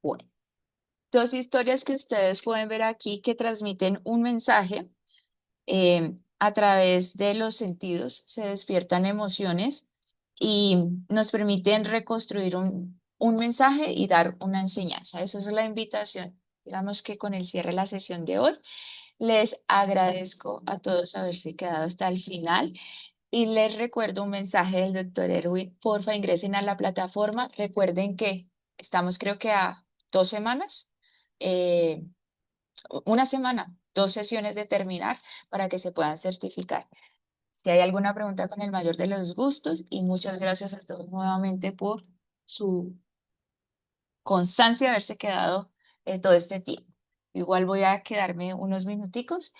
Bueno, dos historias que ustedes pueden ver aquí que transmiten un mensaje a través de los sentidos, se despiertan emociones y nos permiten reconstruir un mensaje y dar una enseñanza. Esa es la invitación. Digamos que con el cierre de la sesión de hoy, les agradezco a todos haberse quedado hasta el final y les recuerdo un mensaje del doctor Erwin. Porfa, ingresen a la plataforma. Recuerden que estamos creo que a 2 semanas. eh, una semana, 2 sesiones de terminar para que se puedan certificar. Si hay alguna pregunta, con el mayor de los gustos, y muchas gracias a todos nuevamente por su constancia de haberse quedado todo este tiempo. Igual voy a quedarme unos minuticos.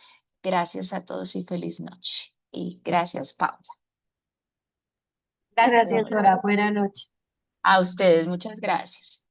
Gracias a todos y feliz noche. Y gracias, Paula. Gracias, Gracias, doctora. Dora. Buenas noches. A ustedes, muchas gracias.